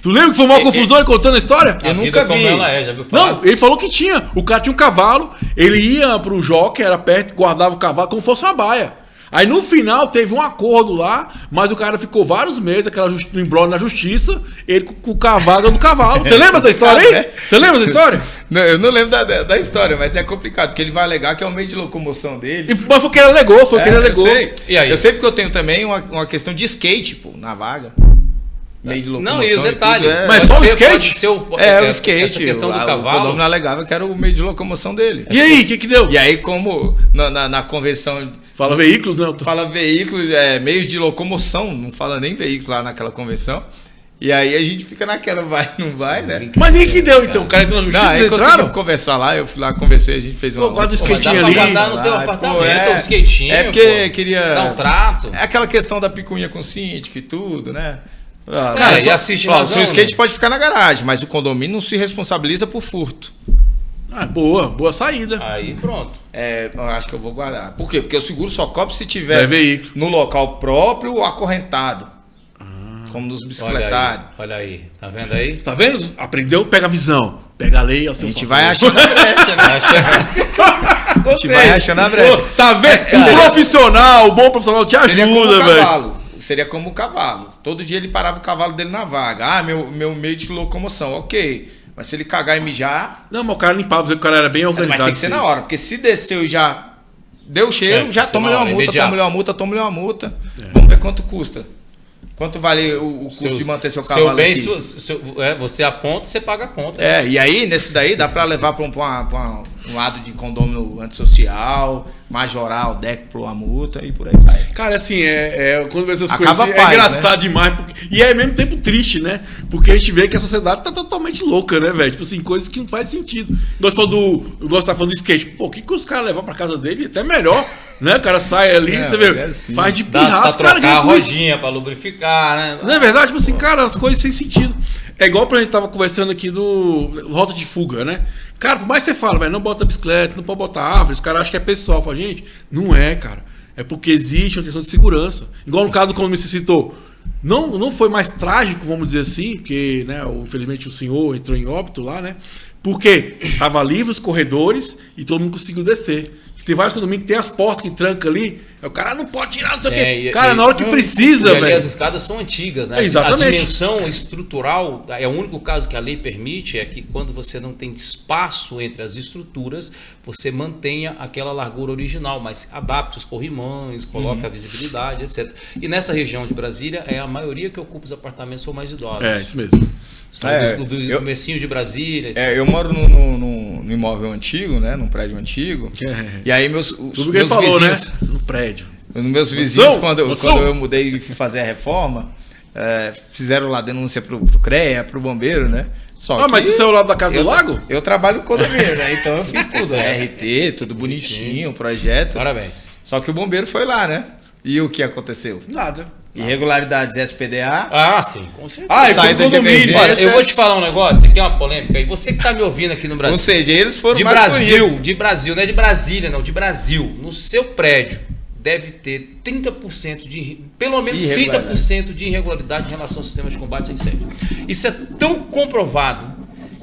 Tu lembra que foi uma confusão ele contando a história? A Eu vida nunca como vi. ela é, já viu falar? Não, ele falou que tinha. O cara tinha um cavalo, ele ia pro jockey, era perto, guardava o cavalo como fosse uma baia. Aí no final teve um acordo lá, mas o cara ficou vários meses, no embrolho na justiça, ele com o cavalo do cavalo. Você lembra dessa história aí? Você lembra dessa história? Não, eu não lembro da história, mas é complicado, porque ele vai alegar que é o meio de locomoção dele. Mas foi o que ele alegou, foi o que ele Eu alegou. sei. E aí? Eu sei porque eu tenho também uma questão de skate, pô, na vaga. Meio de locomoção. Não, e o detalhe. tudo, Mas pode só o ser- skate? pode ser o skate. Essa questão do O cavalo. condomínio alegava que era o meio de locomoção dele. E aí, o que deu? E aí, como na convenção Fala veículos, né? fala veículos, meios de locomoção, não fala nem veículos lá naquela convenção. E aí a gente fica naquela, vai, não vai, né? Mas e que deu então? O cara entrou na Não, justiça, aí vocês conseguimos entraram? conversar lá, eu fui lá, conversei, a gente fez uma... Pô, quase Pô, mas dá skatinho pra ali. guardar no teu Pô, apartamento, um skatinho. É porque pô. queria... Dá um trato. É aquela questão da picuinha com o síndico e tudo, né? Cara, e assiste Ó, na o seu zona. skate pode ficar na garagem, mas o condomínio não se responsabiliza por furto. Ah, boa saída. Aí pronto. Eu acho que eu vou guardar. Por quê? Porque o seguro só cobre se tiver É veículo. no local próprio ou acorrentado. Como nos bicicletários. Olha aí. Tá vendo aí? Tá vendo? Aprendeu? Pega a visão. Pega a lei ao A seu gente favor. vai achando a brecha, né? Acho que A gente vai achando a brecha. Pô, tá vendo? Um profissional, um bom profissional te Seria como o ajuda, velho. cavalo. Seria como o cavalo. Todo dia ele parava o cavalo dele na vaga. Ah, meu meio de locomoção. Ok. Mas se ele cagar e mijar, Não, mas o cara limpava, o cara era bem mas organizado. tem que ser na hora. Porque se desceu e já deu cheiro, já tem que toma-lhe ser na uma hora, multa, imediato. toma-lhe uma multa. Vamos ver quanto custa. Quanto vale o custo de manter seu cavalo seu bem, aqui? você aponta e você paga a conta. E aí, nesse daí, dá pra levar pra um lado de condomínio antissocial, majoral, décuplo a multa e por aí vai. Cara, assim, quando vê essas Acaba coisas, a paz, é engraçado demais. E é ao mesmo tempo triste, né? Porque a gente vê que a sociedade tá totalmente louca, né, velho? Tipo assim, coisas que não faz sentido. Eu gosto de tá falando do skate. Pô, o que os caras levam pra casa dele? Até melhor, né? O cara sai ali, você vê, assim. faz de Dá pirraça, pra os caras trocar a ganham com isso. rodinha pra lubrificar, né? Não é verdade? Tipo assim, cara, as coisas sem sentido. É igual pra gente tava conversando aqui do rota de fuga, né? Cara, por mais que você fala, velho, não bota bicicleta, não pode botar árvore, os caras acham que é pessoal. Fala, gente, não é, cara. É porque existe uma questão de segurança. Igual no caso do condomínio que você citou. Não foi mais trágico, vamos dizer assim, porque, né, infelizmente o senhor entrou em óbito lá, né? Porque tava livre os corredores e todo mundo conseguiu descer. Tem vários condomínios que tem as portas que trancam ali. O cara não pode tirar, não sei o quê. Cara, na hora que precisa, E ali velho. as escadas são antigas, né? Exatamente. A dimensão estrutural, é o único caso que a lei permite, é que quando você não tem espaço entre as estruturas, você mantenha aquela largura original, mas adapte os corrimões, coloque a visibilidade, etc. E nessa região de Brasília, a maioria que ocupa os apartamentos são mais idosos. É, isso mesmo. São do comecinho de Brasília, etc. Eu moro num imóvel antigo, né? Num prédio antigo. E aí tudo que ele falou, vizinhos, né? No prédio. Os meus vizinhos, quando eu mudei e fui fazer a reforma, fizeram lá denúncia pro CREA, pro bombeiro, né? Mas você saiu lá da Casa do Lago? Eu trabalho no condomínio, né? Então eu fiz tudo. RT, tudo bonitinho, projeto. Parabéns. Só que o bombeiro foi lá, né? E o que aconteceu? Nada. Irregularidades SPDA. Ah, sim, com certeza. Saída de emergência. Olha, eu vou te falar um negócio, aqui é uma polêmica aí. Você que tá me ouvindo aqui no Brasil. Ou seja, eles foram de mais Brasil, de Brasil, não é de Brasília, não, de Brasil. No seu prédio deve ter 30% pelo menos 30% de irregularidade em relação ao sistema de combate a incêndio. Isso é tão comprovado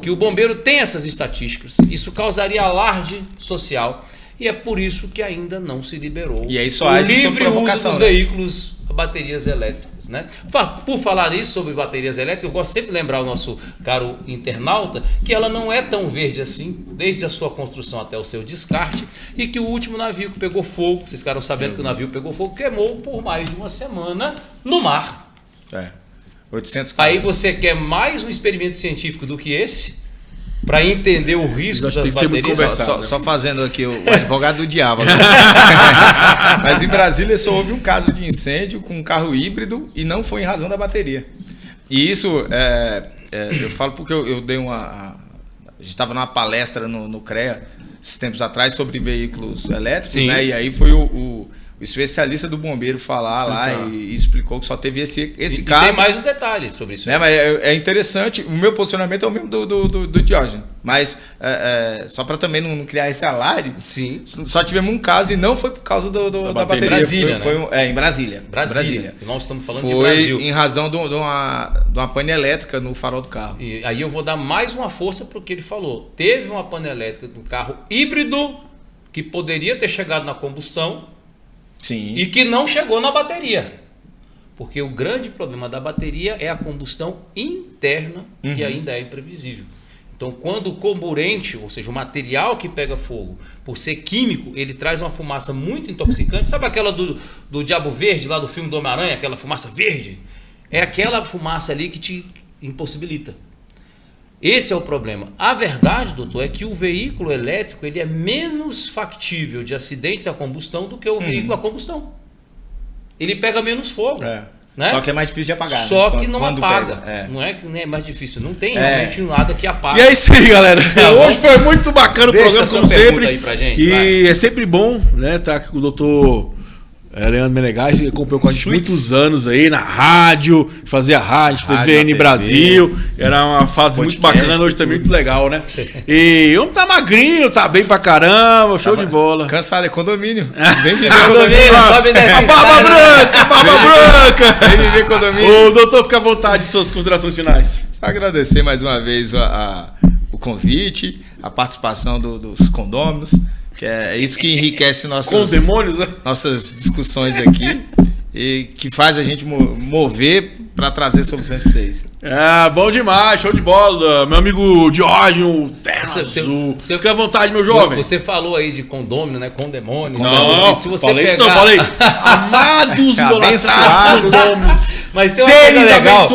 que o bombeiro tem essas estatísticas. Isso causaria alarde social e é por isso que ainda não se liberou e aí só o livre uso dos veículos a baterias elétricas, né? Por falar isso sobre baterias elétricas, eu gosto sempre de lembrar o nosso caro internauta que ela não é tão verde assim, desde a sua construção até o seu descarte, e que o último navio que pegou fogo, vocês ficaram sabendo que o navio pegou fogo, queimou por mais de uma semana no mar. 800 Aí você quer mais um experimento científico do que esse? Para entender o risco das baterias. Só fazendo aqui o advogado do diabo. Mas em Brasília só houve um caso de incêndio com um carro híbrido e não foi em razão da bateria. E isso, eu falo porque eu dei a gente estava numa palestra no CREA esses tempos atrás sobre veículos elétricos, né? E aí foi o especialista do bombeiro falar lá e explicou que só teve esse caso. Tem mais um detalhe sobre isso. Mas é interessante, o meu posicionamento é o mesmo do Diógenes, mas só para também não criar esse alarde, sim. Só tivemos um caso e não foi por causa da bateria. Em Brasília, em Brasília. Brasília. Nós estamos falando de Brasil. Foi em razão de uma pane elétrica no farol do carro. E aí eu vou dar mais uma força para o que ele falou. Teve uma pane elétrica no carro híbrido que poderia ter chegado na combustão. Sim. E que não chegou na bateria. Porque o grande problema da bateria é a combustão interna, que ainda é imprevisível. Então, quando o comburente, ou seja, o material que pega fogo, por ser químico, ele traz uma fumaça muito intoxicante. Sabe aquela do Diabo Verde, lá do filme do Homem-Aranha, aquela fumaça verde? É aquela fumaça ali que te impossibilita. Esse é o problema. A verdade, doutor, é que o veículo elétrico ele é menos factível de acidentes a combustão do que o veículo a combustão. Ele pega menos fogo. Né? Só que é mais difícil de apagar. Só né? que não apaga. Não é que é mais difícil. Não tem realmente nada que apaga. E é isso aí, galera. Hoje foi muito bacana o programa, como sempre. Aí pra gente, e é sempre bom, né? Tá com o doutor Leandro Menegas, que acompanhou com a gente muitos anos aí na rádio, fazia rádio, TVN Brasil. Era uma fase muito bacana, hoje também muito legal, né? E o homem tá magrinho, tá bem pra caramba, show de bola. Cansado, é condomínio. Vem viver condomínio, sobe a barba branca, barba branca. Vem viver condomínio. Ô, doutor, fica à vontade de suas considerações finais. Só agradecer mais uma vez o convite, a participação dos condôminos. Que é isso que enriquece nossas discussões aqui e que faz a gente mover para trazer soluções para vocês. Bom demais, show de bola. Meu amigo Diógenes, Terra Azul. Você fica à vontade, meu jovem. Você falou aí de condômino, né? Condemônio. Não, se você falei pegar... isso não, falei. Amados, idolatrados, condôminos. Mas tem uma coisa legal.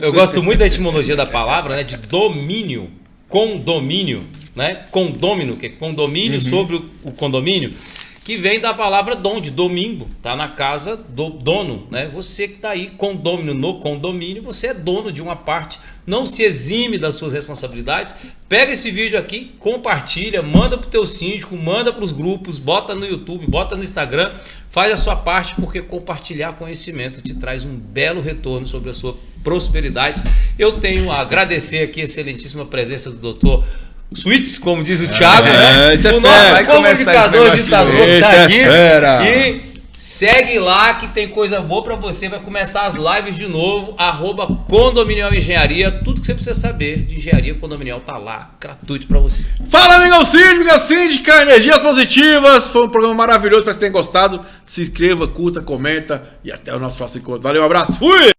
Eu gosto muito da etimologia da palavra, né? De domínio, condomínio. Né? Condômino, que é condomínio sobre o condomínio, que vem da palavra dom, de domingo, tá na casa do dono, né? Você que tá aí, condômino no condomínio, você é dono de uma parte, não se exime das suas responsabilidades. Pega esse vídeo aqui, compartilha, manda pro teu síndico, manda pros grupos, bota no YouTube, bota no Instagram, faz a sua parte, porque compartilhar conhecimento te traz um belo retorno sobre a sua prosperidade. Eu tenho a agradecer aqui a excelentíssima presença do doutor Switz, como diz o Thiago, né? Esse o nosso comunicador ditador que tá aqui. E segue lá que tem coisa boa pra você. Vai começar as lives de novo. @Condominial Engenharia. Tudo que você precisa saber de engenharia condominial tá lá, gratuito pra você. Fala, amigão síndica, síndica, energias positivas. Foi um programa maravilhoso. Espero que vocês tenham gostado. Se inscreva, curta, comenta e até o nosso próximo encontro. Valeu, um abraço. Fui!